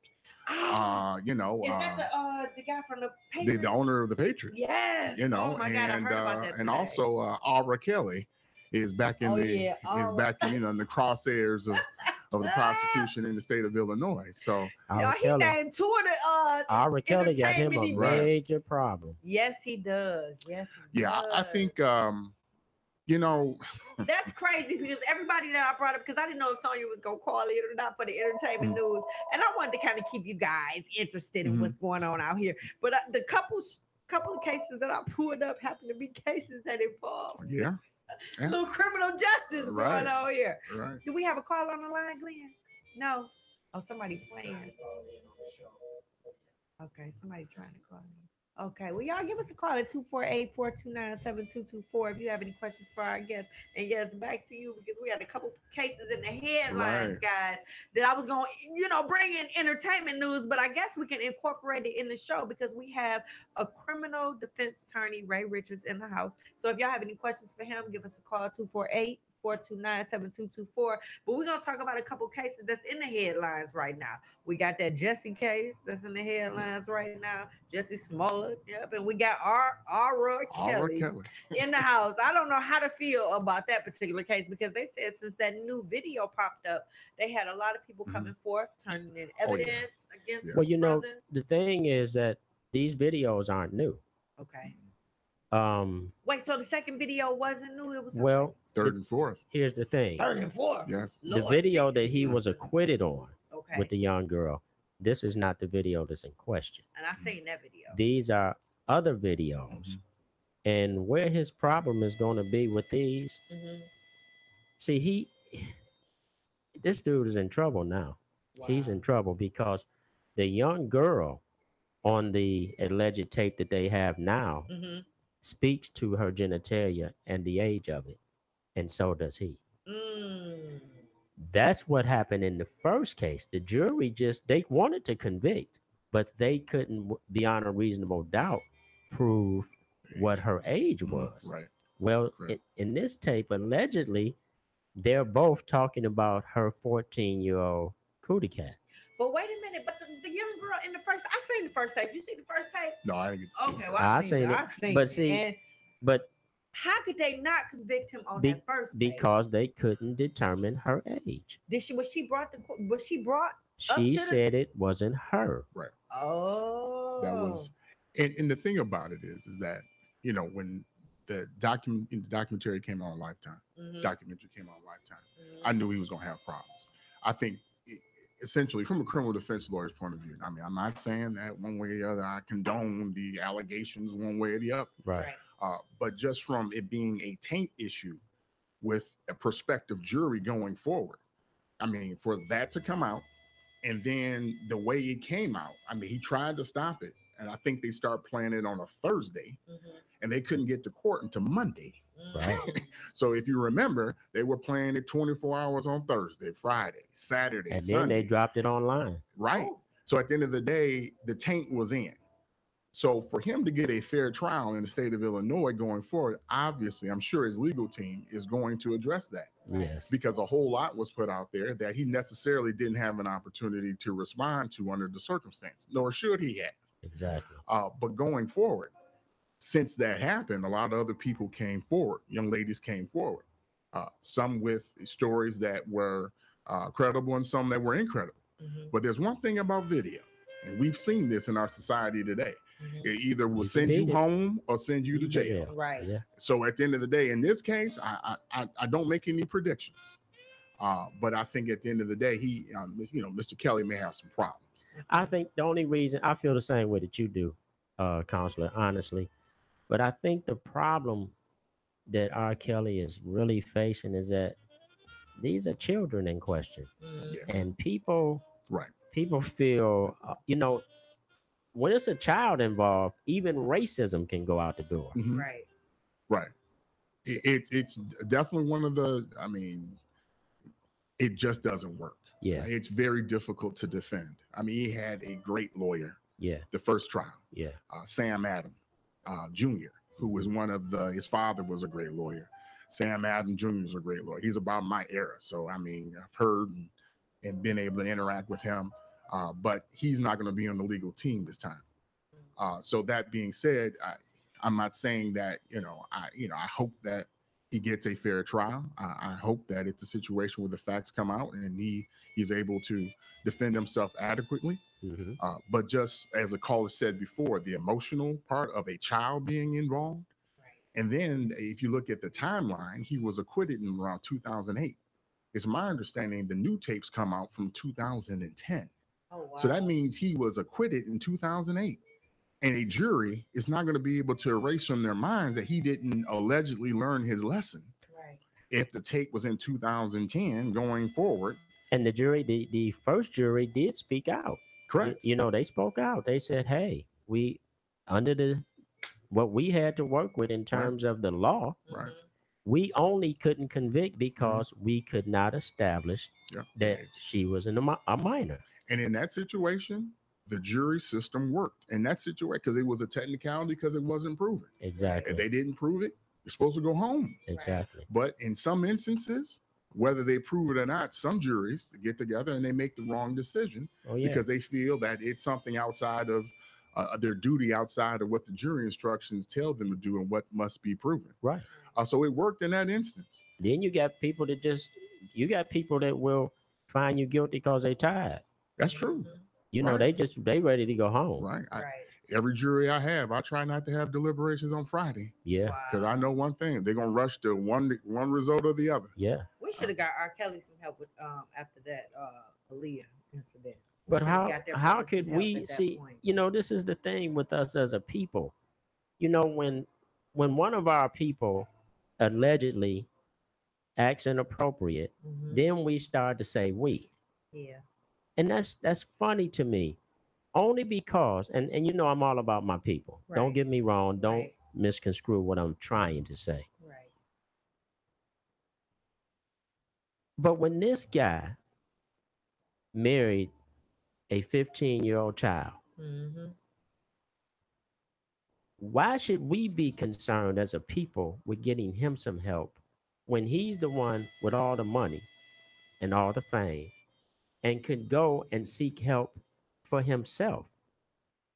Speaker 2: Ah,
Speaker 4: you know,
Speaker 2: is that the guy from the Patriots?
Speaker 4: the owner of the Patriots.
Speaker 2: Yes.
Speaker 4: You know,
Speaker 2: Oh my God, I heard about that
Speaker 4: and
Speaker 2: today.
Speaker 4: also R. Kelly is back in in the crosshairs of the prosecution in the state of Illinois. So
Speaker 2: Y'all, he named two of the
Speaker 1: R. Kelly got him a
Speaker 2: entertainment
Speaker 1: major problem.
Speaker 2: Yes, he does. Yes, he
Speaker 4: yeah,
Speaker 2: does.
Speaker 4: I think
Speaker 2: that's crazy because everybody that I brought up, because I didn't know if Sonya was gonna call it or not for the entertainment news, and I wanted to kind of keep you guys interested in what's going on out here. But the couple of cases that I pulled up happen to be cases that involve little criminal justice going on here.
Speaker 4: Right.
Speaker 2: Do we have a call on the line, Glenn? No. Oh, somebody playing. Okay, somebody trying to call me. Okay, well, y'all give us a call at 248-429-7224 if you have any questions for our guests. And yes, back to you because we had a couple cases in the headlines, guys, that I was going to, bring in entertainment news, but I guess we can incorporate it in the show because we have a criminal defense attorney, Ray Richards, in the house. So if y'all have any questions for him, give us a call, 248-429-7224. But we're going to talk about a couple cases that's in the headlines right now. We got that Jesse case that's in the headlines right now. Jesse Smollett. Yep. And we got R. Kelly in the house. I don't know how to feel about that particular case because they said since that new video popped up, they had a lot of people coming forth, turning in evidence against
Speaker 1: Well, the thing is that these videos aren't new.
Speaker 2: Okay. Wait, so the second video wasn't new? It was
Speaker 4: third and fourth.
Speaker 1: Here's the thing.
Speaker 2: Third and fourth.
Speaker 4: Yes.
Speaker 1: The video that he was acquitted on with the young girl, this is not the video that's in question.
Speaker 2: And I seen that video.
Speaker 1: These are other videos. And where his problem is going to be with these, see, this dude is in trouble now. Wow. He's in trouble because the young girl on the alleged tape that they have now speaks to her genitalia and the age of it. And so does he. That's what happened in the first case. The jury they wanted to convict, but they couldn't, beyond a reasonable doubt, prove what her age was.
Speaker 4: Right.
Speaker 1: Well, in this tape, allegedly, they're both talking about her 14-year-old cootie cat.
Speaker 2: But wait a minute, but the young girl in the first, I seen the first tape. You see the first tape?
Speaker 4: No, I didn't get to see
Speaker 2: it. Well, I seen it.
Speaker 1: But see, but
Speaker 2: how could they not convict him on that first tape?
Speaker 1: Because they couldn't determine her age.
Speaker 2: Was she brought?
Speaker 1: She said it wasn't her.
Speaker 4: Right.
Speaker 2: Oh.
Speaker 4: That was, and the thing about it is that when the documentary came on Lifetime, I knew he was gonna have problems. I think. Essentially, from a criminal defense lawyer's point of view, I mean, I'm not saying that one way or the other I condone the allegations one way or the other.
Speaker 1: Right.
Speaker 4: But just from it being a taint issue with a prospective jury going forward, I mean, for that to come out and then the way it came out, I mean, he tried to stop it. And I think they start playing it on a Thursday and they couldn't get to court until Monday.
Speaker 1: Right.
Speaker 4: So if you remember, they were playing it 24 hours on Thursday, Friday, Saturday,
Speaker 1: and
Speaker 4: Sunday.
Speaker 1: then they dropped it online.
Speaker 4: Right. So at the end of the day, the taint was in. So for him to get a fair trial in the state of Illinois going forward, obviously, I'm sure his legal team is going to address that.
Speaker 1: Yes.
Speaker 4: Because a whole lot was put out there that he necessarily didn't have an opportunity to respond to under the circumstance, nor should he have.
Speaker 1: Exactly.
Speaker 4: But going forward, since that happened, a lot of other people came forward. Young ladies came forward, some with stories that were credible and some that were incredible. But there's one thing about video, and we've seen this in our society today. It either will send you home or send you to jail.
Speaker 2: Right.
Speaker 1: Yeah.
Speaker 4: So at the end of the day, in this case, I don't make any predictions. But I think at the end of the day, he, Mr. Kelly may have some problems.
Speaker 1: I think the only reason I feel the same way that you do, Counselor, honestly, but I think the problem that R. Kelly is really facing is that these are children in question, and people feel, when it's a child involved, even racism can go out the door.
Speaker 2: Right.
Speaker 4: Right. It's definitely one of the. I mean, it just doesn't work.
Speaker 1: Yeah.
Speaker 4: It's very difficult to defend. I mean, he had a great lawyer.
Speaker 1: Yeah.
Speaker 4: The first trial.
Speaker 1: Yeah.
Speaker 4: Sam Adams Jr., who was one of his father was a great lawyer. Sam Adams Jr. is a great lawyer. He's about my era. So, I mean, I've heard and been able to interact with him, but he's not going to be on the legal team this time. So that being said, I'm not saying that, I hope that he gets a fair trial. I hope that it's a situation where the facts come out and he's able to defend himself adequately.
Speaker 1: Mm-hmm.
Speaker 4: But just as a caller said before, the emotional part of a child being involved. Right. And then if you look at the timeline, he was acquitted in around 2008. It's my understanding the new tapes come out from 2010. Oh, wow. So that means he was acquitted in 2008. And a jury is not going to be able to erase from their minds that he didn't allegedly learn his lesson. Right. If the tape was in 2010 going forward.
Speaker 1: And the jury, the first jury did speak out.
Speaker 4: Correct.
Speaker 1: They spoke out. They said, hey, we, under what we had to work with in terms of the law,
Speaker 4: right,
Speaker 1: we only couldn't convict because we could not establish that she was a minor.
Speaker 4: And in that situation, the jury system worked in that situation because it was a technicality because it wasn't proven.
Speaker 1: Exactly.
Speaker 4: If they didn't prove it, you're supposed to go home.
Speaker 1: Exactly.
Speaker 4: But in some instances, whether they prove it or not, some juries get together and they make the wrong decision because they feel that it's something outside of their duty, outside of what the jury instructions tell them to do and what must be proven.
Speaker 1: Right.
Speaker 4: So it worked in that instance.
Speaker 1: Then you got people that will find you guilty because they tired.
Speaker 4: That's true.
Speaker 1: They ready to go home.
Speaker 4: Right. Every jury I have, I try not to have deliberations on Friday.
Speaker 1: Yeah.
Speaker 4: Because I know one thing, they're gonna rush to one result or the other.
Speaker 1: Yeah.
Speaker 2: We should have got R. Kelly some help with after that Aaliyah incident.
Speaker 1: But how could we see? This is the thing with us as a people. When one of our people allegedly acts inappropriate, then we start to say we.
Speaker 2: Yeah.
Speaker 1: And that's funny to me. Only because, and I'm all about my people. Right. Don't get me wrong. Don't misconstrue what I'm trying to say.
Speaker 2: Right.
Speaker 1: But when this guy married a 15-year-old child, why should we be concerned as a people with getting him some help when he's the one with all the money and all the fame and could go and seek help for himself?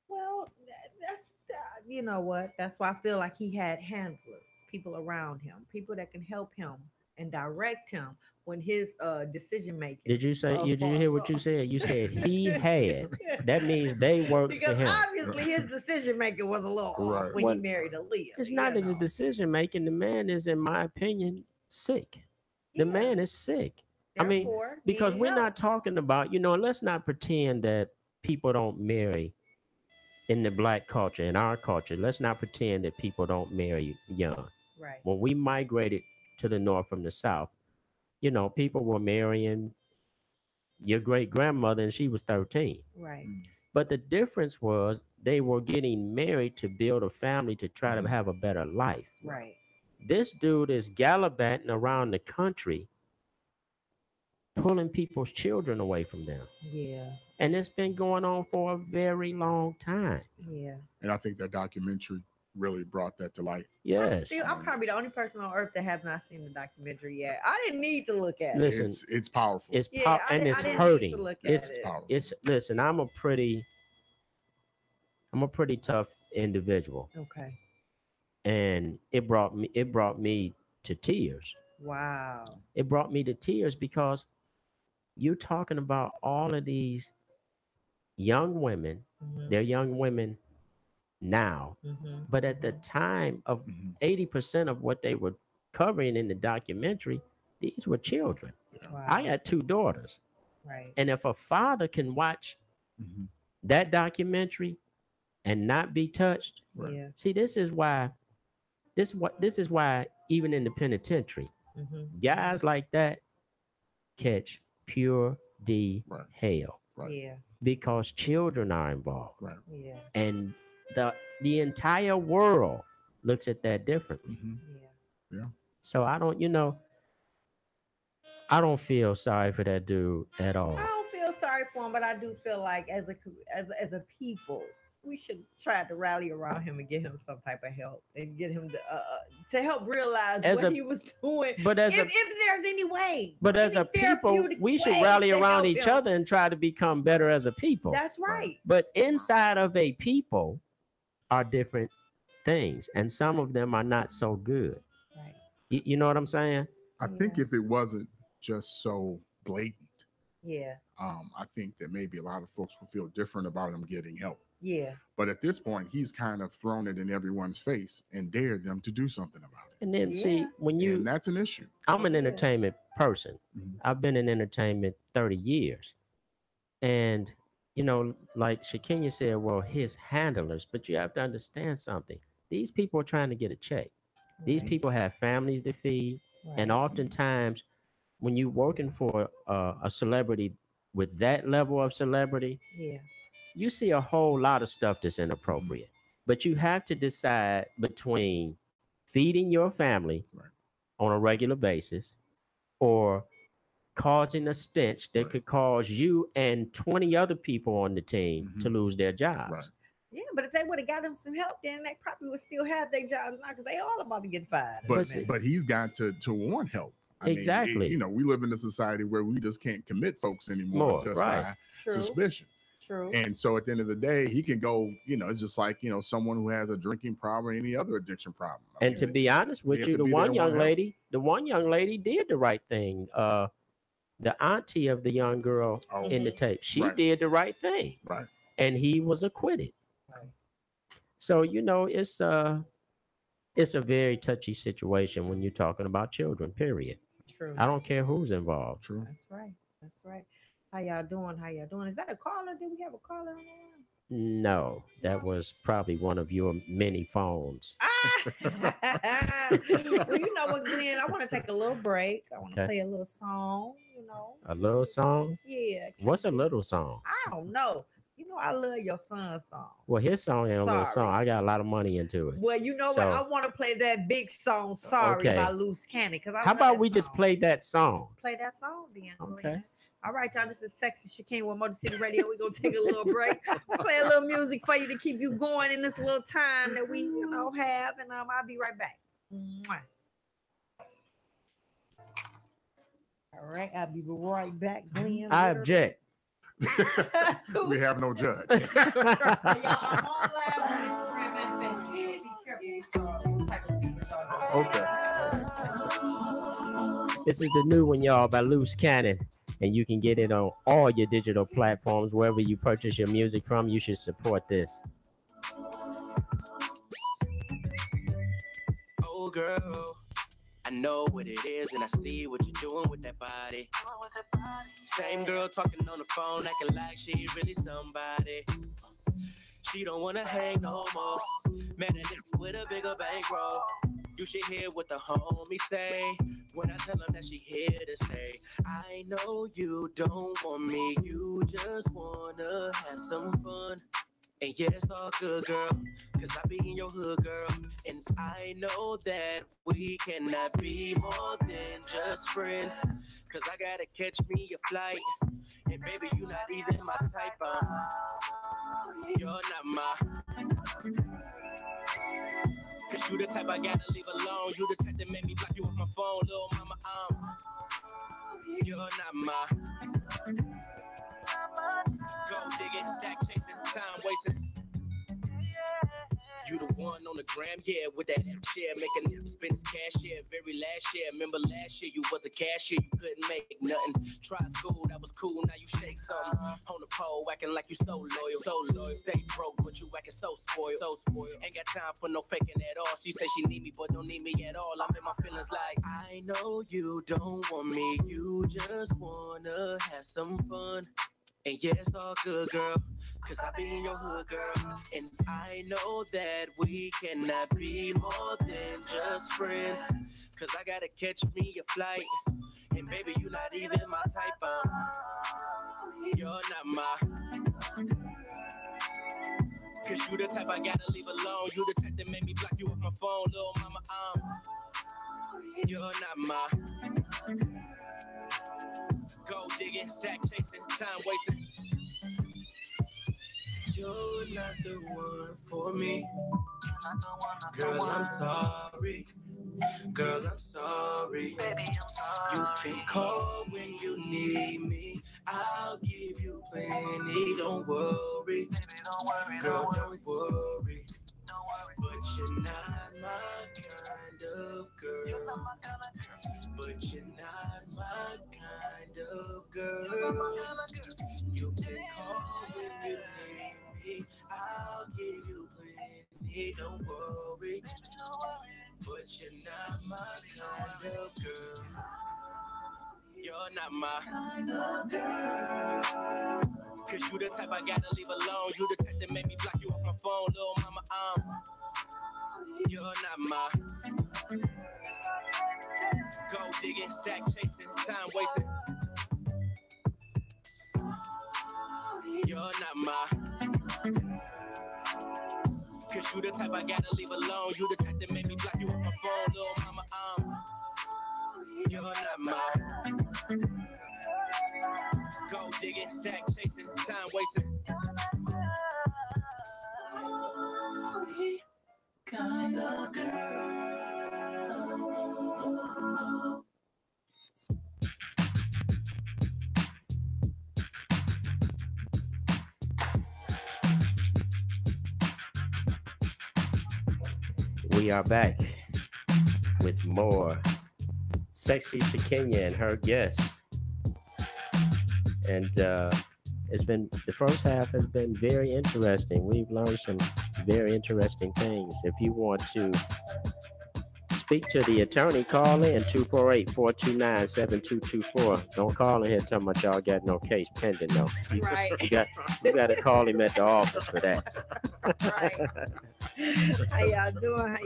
Speaker 2: Well, that's you know what? That's why I feel like he had handlers, people around him, people that can help him and direct him when his decision making.
Speaker 1: Did you say? Did you hear what you said? You said he had. That means they worked for him.
Speaker 2: Because obviously his decision making was a little off when he married Aaliyah.
Speaker 1: It's not his decision making. The man is, in my opinion, sick. The man is sick. Therefore, because we're not talking about, let's not pretend that people don't marry in the Black culture, in our culture. Let's not pretend that people don't marry young.
Speaker 2: Right.
Speaker 1: When we migrated to the North from the South, people were marrying your great grandmother and she was 13.
Speaker 2: Right.
Speaker 1: But the difference was they were getting married to build a family to try to have a better life.
Speaker 2: Right.
Speaker 1: This dude is gallivanting around the country, pulling people's children away from them.
Speaker 2: Yeah.
Speaker 1: And it's been going on for a very long time.
Speaker 2: Yeah.
Speaker 4: And I think that documentary really brought that to light.
Speaker 1: Yes.
Speaker 2: I'm probably the only person on earth that have not seen the documentary yet. I didn't need to look at it.
Speaker 1: Listen,
Speaker 4: it's powerful.
Speaker 1: It's hurting.
Speaker 2: It's
Speaker 4: powerful.
Speaker 1: Listen, I'm a pretty tough individual.
Speaker 2: Okay.
Speaker 1: And it brought me to tears.
Speaker 2: Wow.
Speaker 1: It brought me to tears because you're talking about all of these young women. They're young women now, but at the time of 80% of what they were covering in the documentary, these were children.
Speaker 2: Wow.
Speaker 1: I got 2 daughters.
Speaker 2: Right.
Speaker 1: And if a father can watch that documentary and not be touched, see, this is why even in the penitentiary, guys like that catch pure D hell.
Speaker 4: Right.
Speaker 2: Yeah.
Speaker 1: Because children are involved.
Speaker 4: Right.
Speaker 2: Yeah.
Speaker 1: And the entire world looks at that differently.
Speaker 4: Yeah.
Speaker 1: So I don't, I don't feel sorry for that dude at all.
Speaker 2: I don't feel sorry for him, but I do feel like as a people, we should try to rally around him and get him some type of help and get him to help realize
Speaker 1: As
Speaker 2: what
Speaker 1: a-
Speaker 2: he was doing.
Speaker 1: But as
Speaker 2: if
Speaker 1: a
Speaker 2: there's any way,
Speaker 1: but as
Speaker 2: any
Speaker 1: a people,
Speaker 2: therapeutic
Speaker 1: we should
Speaker 2: way
Speaker 1: rally
Speaker 2: to
Speaker 1: around
Speaker 2: help
Speaker 1: each
Speaker 2: him.
Speaker 1: other and try to become better as a people.
Speaker 2: That's right.
Speaker 1: But inside of a people are different things, and some of them are not so good.
Speaker 2: Right.
Speaker 1: You know what I'm saying?
Speaker 4: I think
Speaker 2: Yeah.
Speaker 4: if it wasn't just so blatant,
Speaker 2: Yeah.
Speaker 4: I think that maybe a lot of folks will feel different about him getting help.
Speaker 2: Yeah.
Speaker 4: But at this point, he's kind of thrown it in everyone's face and dared them to do something about it.
Speaker 1: And then see,
Speaker 2: Yeah.
Speaker 1: when
Speaker 4: And that's an issue.
Speaker 1: I'm an
Speaker 2: Yeah.
Speaker 1: entertainment person.
Speaker 4: Mhm.
Speaker 1: I've been in entertainment 30 years. And, like Shakinya said, well, his handlers, but you have to understand something. These people are trying to get a check. These
Speaker 2: Right.
Speaker 1: people have families to feed. And
Speaker 2: Right.
Speaker 1: oftentimes, when you're working for a celebrity with that level of celebrity,
Speaker 2: Yeah.
Speaker 1: you see a whole lot of stuff that's inappropriate. But you have to decide between feeding your family
Speaker 4: Right.
Speaker 1: on a regular basis or causing a stench that
Speaker 4: Right.
Speaker 1: could cause you and 20 other people on the team to lose their jobs.
Speaker 4: Right.
Speaker 2: Yeah, but if they would have got him some help, then they probably would still have their jobs now because they all about to get fired.
Speaker 4: But
Speaker 1: see-
Speaker 4: but he's got to want help. I mean,
Speaker 1: Exactly.
Speaker 4: we live in a society where we just can't commit folks anymore
Speaker 1: More,
Speaker 4: just
Speaker 1: right.
Speaker 4: by
Speaker 2: True.
Speaker 4: suspicion.
Speaker 2: True.
Speaker 4: And so at the end of the day, he can go, it's just like, someone who has a drinking problem or any other addiction problem. I
Speaker 1: And
Speaker 4: mean,
Speaker 1: to be honest
Speaker 4: they
Speaker 1: with
Speaker 4: have
Speaker 1: you,
Speaker 4: to
Speaker 1: the
Speaker 4: be
Speaker 1: one
Speaker 4: there,
Speaker 1: young
Speaker 4: want help.
Speaker 1: lady did the right thing. The auntie of the young girl
Speaker 4: Oh,
Speaker 1: in the tape, she
Speaker 4: Right.
Speaker 1: did the right thing,
Speaker 4: right.
Speaker 1: and he was acquitted.
Speaker 2: Right.
Speaker 1: So it's a very touchy situation when you're talking about children. Period.
Speaker 2: True.
Speaker 1: I don't care who's involved.
Speaker 4: True.
Speaker 2: That's right. That's right. How y'all doing? How y'all doing? Is that a caller? Do we have a caller on the line?
Speaker 1: No, that was probably one of your many phones.
Speaker 2: Well, you know what, Glenn? I want to take a little break. I want to
Speaker 1: Okay.
Speaker 2: play a little song.
Speaker 1: A little song?
Speaker 2: Yeah.
Speaker 1: What's a little song?
Speaker 2: I don't know. You know, I love your son's song.
Speaker 1: Well, his song ain't a little
Speaker 2: Sorry.
Speaker 1: song. I got a lot of money into it.
Speaker 2: Well, you know what?
Speaker 1: So-
Speaker 2: I want to play that big song, "Sorry"
Speaker 1: Okay.
Speaker 2: by Loose Cannon. Because
Speaker 1: How about we just play that song?
Speaker 2: play that song then? Glenn.
Speaker 1: Okay.
Speaker 2: All right, y'all. This is Sexy Chicane with Motor City Radio. We're gonna take a little break. Play a little music for you to keep you going in this little time that we, have, and I'll be right back. Mwah. All right, I'll be right back, Glenn.
Speaker 1: I object.
Speaker 4: We have no judge.
Speaker 2: Y'all, I'm on live on Instagram and Facebook. Be careful what type of speakers y'all doing.
Speaker 4: Okay.
Speaker 1: This is the new one, y'all, by Loose Cannon. And you can get it on all your digital platforms. Wherever you purchase your music from, you should support this.
Speaker 5: Oh, girl, I know what it is, and I see what you're doing with that body. Same girl talking on the phone, acting like she really somebody. She don't wanna hang no more. Man, a nigga with a bigger bankroll. You should hear what the homies say when I tell them that she here to stay. I know you don't want me, you just wanna have some fun. And yeah, it's all good, girl, cause I be in your hood, girl. And I know that we cannot be more than just friends. Cause I gotta catch me a flight. And baby, you not even my type, you're not my. Cause you the type I gotta leave alone. You the type that made me block you off my phone, little mama, you're not my. Go digging, sack chasing, time wasting. You the one on the gram, yeah, with that share, make a nigga spend his cash, yeah, very last year. Remember last year you was a cashier, you couldn't make nothing. Try school, that was cool, now you shake something. On the pole, acting like you so loyal. Stay broke, but you acting so spoiled. Ain't got time for no faking at all. She say she need me, but don't need me at all. I'm in my feelings like, I know you don't want me, you just wanna have some fun. And yeah, it's all good, girl, cause I be in your hood, girl. And I know that we cannot be more than just friends. Cause I gotta catch me a flight. And baby, you not even my type, you're not my. Cause you the type I gotta leave alone. You the type that made me block you off my phone, little mama, You're not my gold digging, sack chasing, time wasting. You're not the one for me. Girl, I'm sorry. Girl, I'm sorry. You can call when you need me. I'll give you plenty. Don't worry. Girl, don't worry. But you're not my kind of girl. But you're not my kind of girl. You can call when you need me. I'll give you plenty. Don't worry. But you're not my kind of girl. You're not my kind of girl. Cause you the type I gotta leave alone. You the type that make me block you off my phone. Little mama, you're not my gold digging, sack chasing, time wasting. You're not my cause you the type I gotta leave alone. You the type that make me block you off my phone. Little mama, you're not my gold digging, sack chasing, time wasting. Kind of girl.
Speaker 1: We are back with more Sexy Shakenya and her guests. And it's been, the first half has been very interesting. We've learned some very interesting things. If you want to speak to the attorney, call in 248-429-7224. Don't call in here talking about y'all got no case pending, no.
Speaker 2: Right.
Speaker 1: You got to call him at the office for that.
Speaker 2: Right. How y'all doing?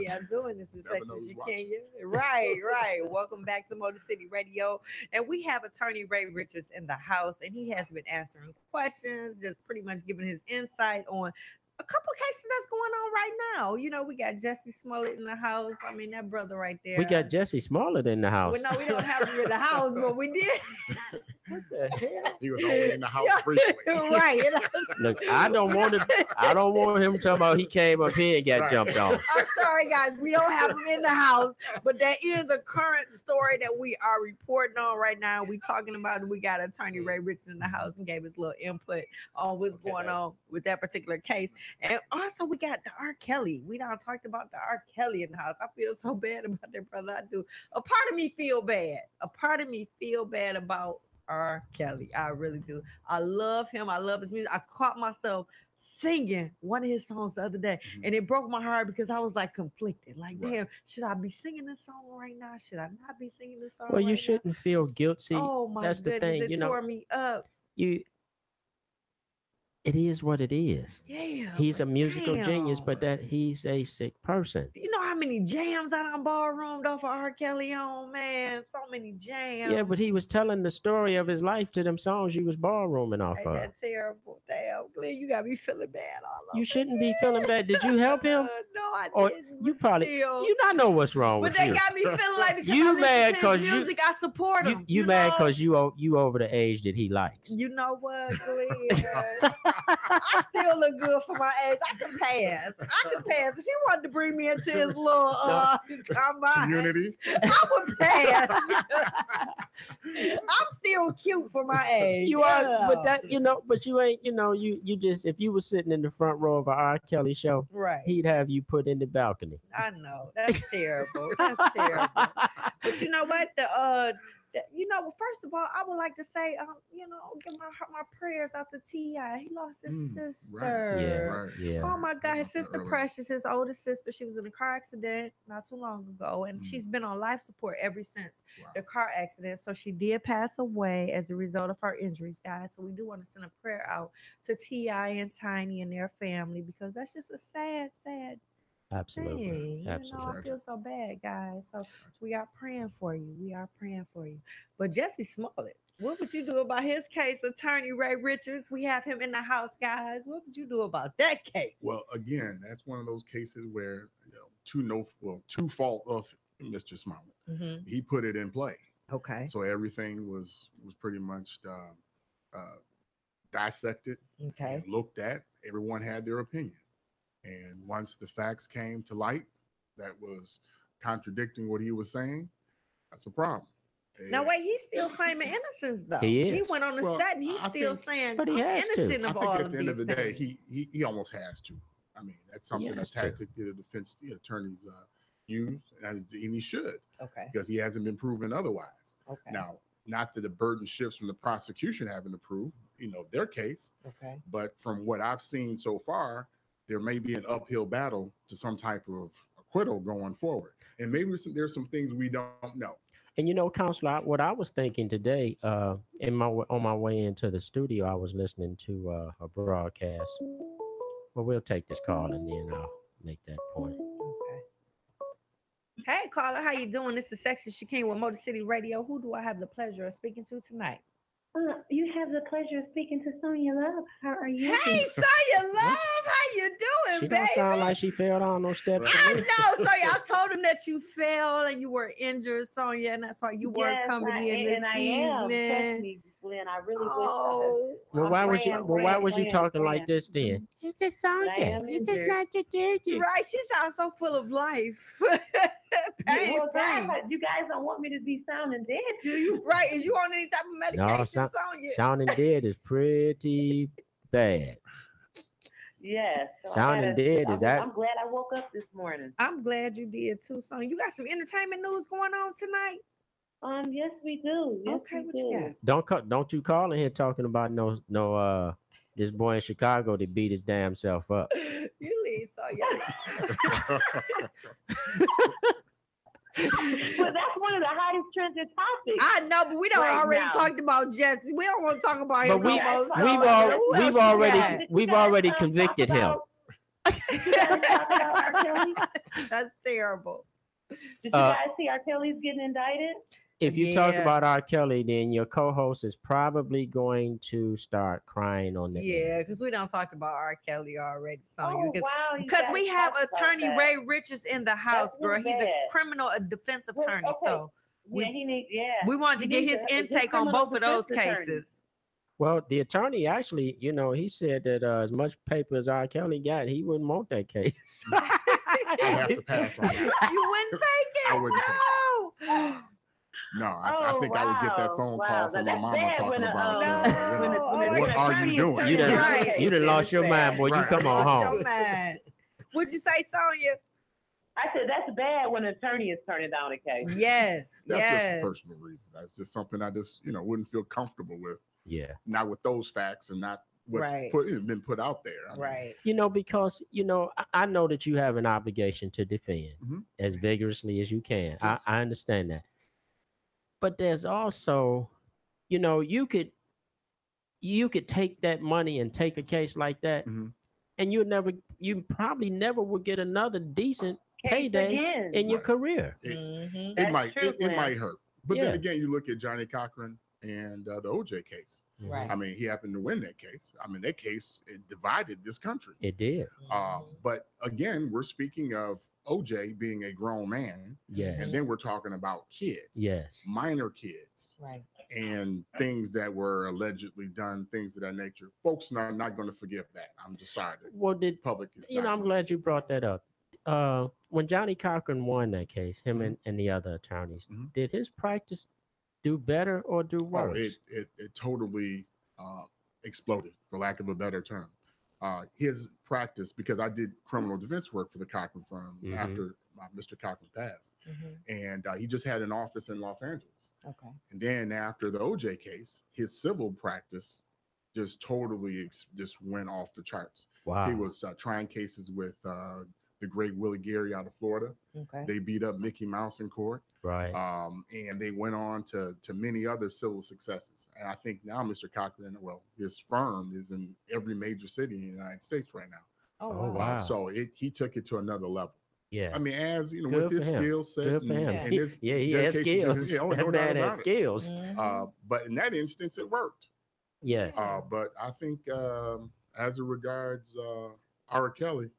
Speaker 2: This is Sexy Shakenya. Right. Welcome back to Motor City Radio. And we have attorney Ray Richards in the house, and he has been answering questions, just pretty much giving his insight on a couple cases that's going on right now. You know, we got Jesse Smollett in the house. I mean, that brother right there.
Speaker 1: We got Jesse Smollett in the house.
Speaker 2: Well, no, we don't have him in the house, but we did.
Speaker 1: What the hell?
Speaker 4: He was only in the house briefly.
Speaker 2: Right.
Speaker 1: Look, I don't want him talking about he came up here and got
Speaker 4: Right.
Speaker 1: jumped on.
Speaker 2: I'm sorry, guys. We don't have him in the house, but there is a current story that we are reporting on right now. We talking about it. We got attorney Ray Richards in the house and gave us a little input on what's going on with that particular case. And also, we got the R. Kelly. We done talked about the R. Kelly in the house. I feel so bad about that, brother. I do. A part of me feel bad. A part of me feel bad about R. Kelly. I really do. I love him. I love his music. I caught myself singing one of his songs the other day, and it broke my heart because I was like conflicted. Like, damn, should I be singing this song right now? Should I not be singing this song?
Speaker 1: Well, you
Speaker 2: right
Speaker 1: shouldn't feel guilty.
Speaker 2: now? Oh my
Speaker 1: That's the
Speaker 2: goodness,
Speaker 1: thing,
Speaker 2: it
Speaker 1: you know.
Speaker 2: tore me up.
Speaker 1: It is what it is.
Speaker 2: Yeah,
Speaker 1: He's a
Speaker 2: but
Speaker 1: musical genius,
Speaker 2: damn.
Speaker 1: but that he's a sick person.
Speaker 2: Do you know how many jams I done ballroomed off of R. Kelly on, man? So many jams.
Speaker 1: Yeah, but he was telling the story of his life to them songs you was ballrooming off
Speaker 2: Ain't
Speaker 1: of.
Speaker 2: that terrible? Damn, Glenn, you got me feeling bad all over.
Speaker 1: You shouldn't be feeling bad. Did you help him?
Speaker 2: No, I
Speaker 1: Or
Speaker 2: didn't.
Speaker 1: you
Speaker 2: but
Speaker 1: probably,
Speaker 2: still.
Speaker 1: you not know what's wrong
Speaker 2: But
Speaker 1: with
Speaker 2: they
Speaker 1: you.
Speaker 2: got me feeling like because
Speaker 1: You
Speaker 2: I
Speaker 1: mad
Speaker 2: listen to
Speaker 1: 'cause
Speaker 2: his
Speaker 1: you-
Speaker 2: music, I support him.
Speaker 1: You mad
Speaker 2: know?
Speaker 1: because you over the age that he likes.
Speaker 2: You know what, Glenn? I still look good for my age. I could pass. If he wanted to bring me into his little come on,
Speaker 4: Community.
Speaker 2: I would pass. I'm still cute for my age.
Speaker 1: You are, but
Speaker 2: yeah.
Speaker 1: that but you ain't. You just, if you were sitting in the front row of a R. Kelly show,
Speaker 2: Right.
Speaker 1: he'd have you put in the balcony.
Speaker 2: I know. That's terrible. That's terrible. But you know what? First of all, I would like to say, give my prayers out to T.I. He lost his sister.
Speaker 4: Right.
Speaker 1: Yeah.
Speaker 2: Oh my God, his sister
Speaker 4: Early.
Speaker 2: Precious, his oldest sister, she was in a car accident not too long ago, and she's been on life support ever since
Speaker 4: Wow.
Speaker 2: the car accident. So she did pass away as a result of her injuries, guys. So we do want to send a prayer out to T.I. and Tiny and their family, because that's just a sad
Speaker 1: Absolutely.
Speaker 2: thing.
Speaker 1: Absolutely.
Speaker 2: I feel so bad, guys. So we are praying for you. But Jesse Smollett, what would you do about his case? Attorney Ray Richards, we have him in the house, guys. What would you do about that case?
Speaker 4: Well, again, that's one of those cases where, to fault of Mr. Smollett.
Speaker 2: Mhm.
Speaker 4: He put it in play.
Speaker 2: Okay.
Speaker 4: So everything was pretty much dissected
Speaker 2: Okay.
Speaker 4: and looked at. Everyone had their opinion. And once the facts came to light that was contradicting what he was saying, that's a problem.
Speaker 2: Now
Speaker 4: And
Speaker 2: wait, he's still claiming innocence though.
Speaker 1: He
Speaker 2: He
Speaker 1: is.
Speaker 2: went on the
Speaker 4: Well,
Speaker 2: set and he's
Speaker 4: I
Speaker 2: still
Speaker 4: think-
Speaker 2: saying,
Speaker 1: But he
Speaker 2: I'm
Speaker 1: has to.
Speaker 2: innocent
Speaker 4: I
Speaker 2: of
Speaker 4: think
Speaker 2: all
Speaker 4: at
Speaker 2: of
Speaker 4: the end of
Speaker 2: these
Speaker 4: the day,
Speaker 2: things.
Speaker 4: he almost has to. I mean, that's something a
Speaker 1: has to.
Speaker 4: tactic that the defense attorneys use, and he should,
Speaker 2: Okay.
Speaker 4: because he hasn't been proven otherwise.
Speaker 2: Okay.
Speaker 4: Now, not that the burden shifts from the prosecution having to prove, their case,
Speaker 2: Okay.
Speaker 4: but from what I've seen so far, there may be an uphill battle to some type of acquittal going forward, and maybe there's some things we don't know.
Speaker 1: And Counselor, what I was thinking today, on my way into the studio, I was listening to a broadcast. Well, we'll take this call and then I'll make that point.
Speaker 2: Okay. Hey, caller, how you doing? This is Sexy Chicane with Motor City Radio. Who do I have the pleasure of speaking to tonight?
Speaker 6: You have the pleasure of speaking to Sonia Love. How are you?
Speaker 2: Hey, Sonya Love, how you doing,
Speaker 1: She
Speaker 2: baby?
Speaker 1: don't sound like she fell down no steps.
Speaker 2: I know, Sonya. I told him that you fell and you were injured, Sonya, and that's why you weren't coming in this
Speaker 6: I
Speaker 2: evening.
Speaker 6: am. Trust me, Glenn. I really
Speaker 2: Oh,
Speaker 1: Well, why was you?
Speaker 6: praying,
Speaker 1: Well, why was you
Speaker 6: praying,
Speaker 1: talking
Speaker 6: praying.
Speaker 1: like this then? It's just
Speaker 6: I am
Speaker 1: Sonya. It's just
Speaker 6: injured.
Speaker 1: not your duty.
Speaker 2: right. She sounds so full of life. Pain
Speaker 6: Well, guys,
Speaker 2: free.
Speaker 6: you guys don't want me to be sounding dead, do you?
Speaker 2: Right. Is you on any type of medication, Sonya?
Speaker 1: Sounding dead is pretty bad.
Speaker 6: Yes.
Speaker 1: Sounding dead, is that-
Speaker 6: I'm glad I woke up this morning.
Speaker 2: I'm glad you did too, Sonya. You got some entertainment news going on tonight?
Speaker 6: Yes, we do. Yes,
Speaker 2: Okay,
Speaker 6: we
Speaker 2: what
Speaker 6: do.
Speaker 2: you got?
Speaker 1: Don't you call in here talking about no this boy in Chicago that beat his damn self up.
Speaker 2: You leave Sonya alone.
Speaker 6: But that's one of the hottest trending topics.
Speaker 2: I know, but we don't
Speaker 6: Right
Speaker 2: already
Speaker 6: now.
Speaker 2: talked about Jesse. We don't want to talk about him
Speaker 1: But we-
Speaker 2: no more.
Speaker 6: we've
Speaker 2: Sonya.
Speaker 6: al-
Speaker 2: Who else
Speaker 1: we've
Speaker 2: you
Speaker 1: already-
Speaker 2: got?
Speaker 6: Did you
Speaker 1: we've
Speaker 6: guys,
Speaker 1: already
Speaker 6: talk
Speaker 1: convicted him.
Speaker 6: about- Did you guys talk about R. Kelly?
Speaker 2: That's terrible.
Speaker 6: Did you
Speaker 1: Uh,
Speaker 6: guys see R. Kelly's getting indicted?
Speaker 1: If you talk
Speaker 2: Yeah.
Speaker 1: about R. Kelly, then your co-host is probably going to start crying on the
Speaker 2: Yeah,
Speaker 1: air.
Speaker 2: because we don't talked about R. Kelly already, Sonya.
Speaker 6: Oh, wow. you
Speaker 2: Because
Speaker 6: guys
Speaker 2: we have
Speaker 6: talked about
Speaker 2: attorney
Speaker 6: that.
Speaker 2: Ray Richards in the house, girl.
Speaker 6: real
Speaker 2: He's a
Speaker 6: bad.
Speaker 2: criminal, a defense
Speaker 6: Well,
Speaker 2: attorney.
Speaker 6: okay.
Speaker 2: So
Speaker 6: Yeah, he needs,
Speaker 2: we wanted to
Speaker 6: He
Speaker 2: get
Speaker 6: needs
Speaker 2: his
Speaker 6: a- his
Speaker 2: intake on
Speaker 6: criminal
Speaker 2: both of those
Speaker 6: defense attorney.
Speaker 2: cases.
Speaker 1: Well, the attorney actually, he said that as much paper as R. Kelly got, he wouldn't want that case.
Speaker 4: I have to pass on that.
Speaker 2: You wouldn't take it?
Speaker 4: I wouldn't take
Speaker 2: No.
Speaker 4: No, I think I would get that phone call from my
Speaker 6: That's
Speaker 4: mama
Speaker 6: bad
Speaker 4: talking
Speaker 6: when a,
Speaker 4: about,
Speaker 2: No.
Speaker 6: when a- when a-
Speaker 2: What
Speaker 6: when an
Speaker 4: are you
Speaker 6: attorney is
Speaker 4: doing?
Speaker 6: turning
Speaker 1: You done,
Speaker 6: down
Speaker 2: Right.
Speaker 6: the
Speaker 1: you done
Speaker 6: case,
Speaker 1: lost
Speaker 6: it's
Speaker 1: your
Speaker 6: bad.
Speaker 1: mind, boy. You
Speaker 4: Right.
Speaker 1: come on
Speaker 2: Lost your
Speaker 1: home.
Speaker 2: mind. What'd you say, Sonya?
Speaker 6: I said that's bad when an attorney is turning down a case.
Speaker 2: Yes.
Speaker 4: that's
Speaker 2: yes.
Speaker 4: just personal reasons. That's just something I just, wouldn't feel comfortable with.
Speaker 1: Yeah.
Speaker 4: Not with those facts and not what's
Speaker 2: Right.
Speaker 4: been put out there. I mean,
Speaker 2: Right.
Speaker 1: Because, I know that you have an obligation to defend
Speaker 4: Mhm.
Speaker 1: as vigorously as you can.
Speaker 4: Yes.
Speaker 1: I understand that. But there's also, you could take that money and take a case like that,
Speaker 4: Mhm.
Speaker 1: and you probably never would get another decent
Speaker 6: Case
Speaker 1: payday
Speaker 6: again.
Speaker 1: in your
Speaker 4: Right.
Speaker 1: career.
Speaker 2: Mhm.
Speaker 4: It
Speaker 6: That's
Speaker 4: might
Speaker 6: true,
Speaker 4: it
Speaker 6: Glenn.
Speaker 4: might hurt. But
Speaker 1: Yeah.
Speaker 4: then again, you look at Johnny Cochran and the OJ case.
Speaker 2: Right.
Speaker 4: I mean, he happened to win that case. I mean, that case, it divided this country.
Speaker 1: It did.
Speaker 4: But again, we're speaking of OJ being a grown man,
Speaker 1: Yes.
Speaker 4: and then we're talking about kids,
Speaker 1: Yes.
Speaker 4: minor kids,
Speaker 2: Right.
Speaker 4: and things that were allegedly done, things of that nature. Folks are not going to forgive that. I'm just sorry. The
Speaker 1: Well,
Speaker 4: public is
Speaker 1: I'm
Speaker 4: not
Speaker 1: glad you brought that up. When Johnny Cochran won that case, him
Speaker 4: Mhm.
Speaker 1: and the other attorneys,
Speaker 4: Mhm.
Speaker 1: did his practice do better or do
Speaker 4: Oh,
Speaker 1: worse?
Speaker 4: it totally exploded, for lack of a better term. His practice, because I did criminal defense work for the Cochran firm
Speaker 1: Mhm.
Speaker 4: after Mr. Cochran passed,
Speaker 2: Mhm.
Speaker 4: and he just had an office in Los Angeles.
Speaker 2: Okay.
Speaker 4: And then after the OJ case, his civil practice just totally just went off the charts.
Speaker 1: Wow.
Speaker 4: He was trying cases with the great Willie Gary out of Florida.
Speaker 2: Okay.
Speaker 4: They beat up Mickey Mouse in court.
Speaker 1: Right.
Speaker 4: And they went on to many other civil successes. And I think now Mr. Cochran, his firm is in every major city in the United States right now.
Speaker 1: Oh, wow.
Speaker 4: So he took it to another level.
Speaker 1: Yeah.
Speaker 4: I mean, as
Speaker 1: Good
Speaker 4: with
Speaker 1: for
Speaker 4: his
Speaker 1: him.
Speaker 4: skill set,
Speaker 1: Good for him.
Speaker 4: and
Speaker 1: He-
Speaker 4: his
Speaker 1: yeah, he has
Speaker 4: dedication to-
Speaker 1: skills.
Speaker 4: yeah,
Speaker 1: That
Speaker 4: no doubt
Speaker 1: man has
Speaker 4: about it.
Speaker 1: skills.
Speaker 2: Mhm.
Speaker 4: But in that instance, it worked.
Speaker 1: Yes.
Speaker 4: But I think as it regards R. Kelly,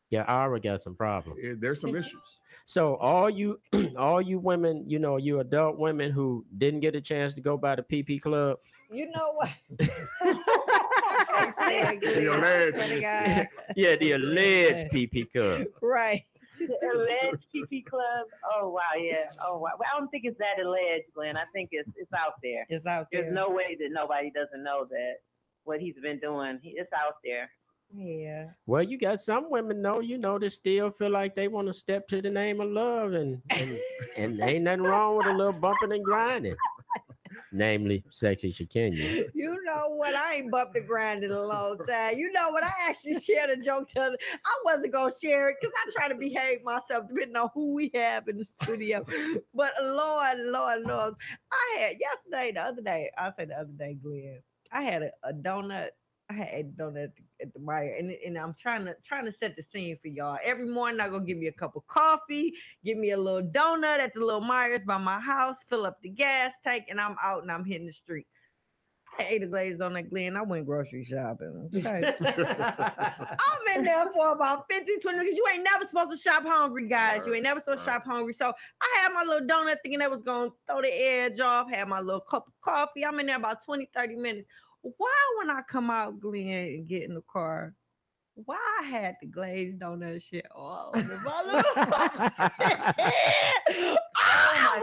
Speaker 1: Yeah, Ira got some problems.
Speaker 4: There's some issues.
Speaker 1: So all you all you women, you adult women who didn't get a chance to go by the PP club.
Speaker 2: You know what? I can't stand
Speaker 4: The
Speaker 2: Glenn. I
Speaker 4: alleged.
Speaker 2: swear to God.
Speaker 1: Yeah, the alleged PP club.
Speaker 2: Right.
Speaker 7: The alleged PP club. Oh wow, yeah. Oh wow. Well, I don't think it's that alleged, Glenn. I think it's out there.
Speaker 2: It's out there.
Speaker 7: There's no way that nobody doesn't know that what he's been doing. It's out there.
Speaker 2: Yeah.
Speaker 1: Well, you got some women know, that still feel like they want to step to the name of love, and ain't nothing wrong with a little bumping and grinding. Namely, Sexy Shakenya.
Speaker 2: You know what? I ain't bumped the grind in a long time. You know what? I actually shared a joke the other. I wasn't gonna share it because I try to behave myself depending on who we have in the studio. But Lord, I had the other day, Glenn. I had a donut. I had a donut at the Meyer, and I'm trying to set the scene for y'all. Every morning I go give me a cup of coffee, give me a little donut at the little Myers by my house, fill up the gas tank, and I'm out and I'm hitting the street. I ate a glaze on that, Glenn. I went grocery shopping. Okay? I'm in there for about 15, 20 minutes. You ain't never supposed to shop hungry, guys. You ain't never supposed to shop hungry. So I had my little donut thinking that was going to throw the edge off, had my little cup of coffee. I'm in there about 20, 30 minutes. Why, when I come out, Glenn, and get in the car, why I had the glazed donut shit all over my little I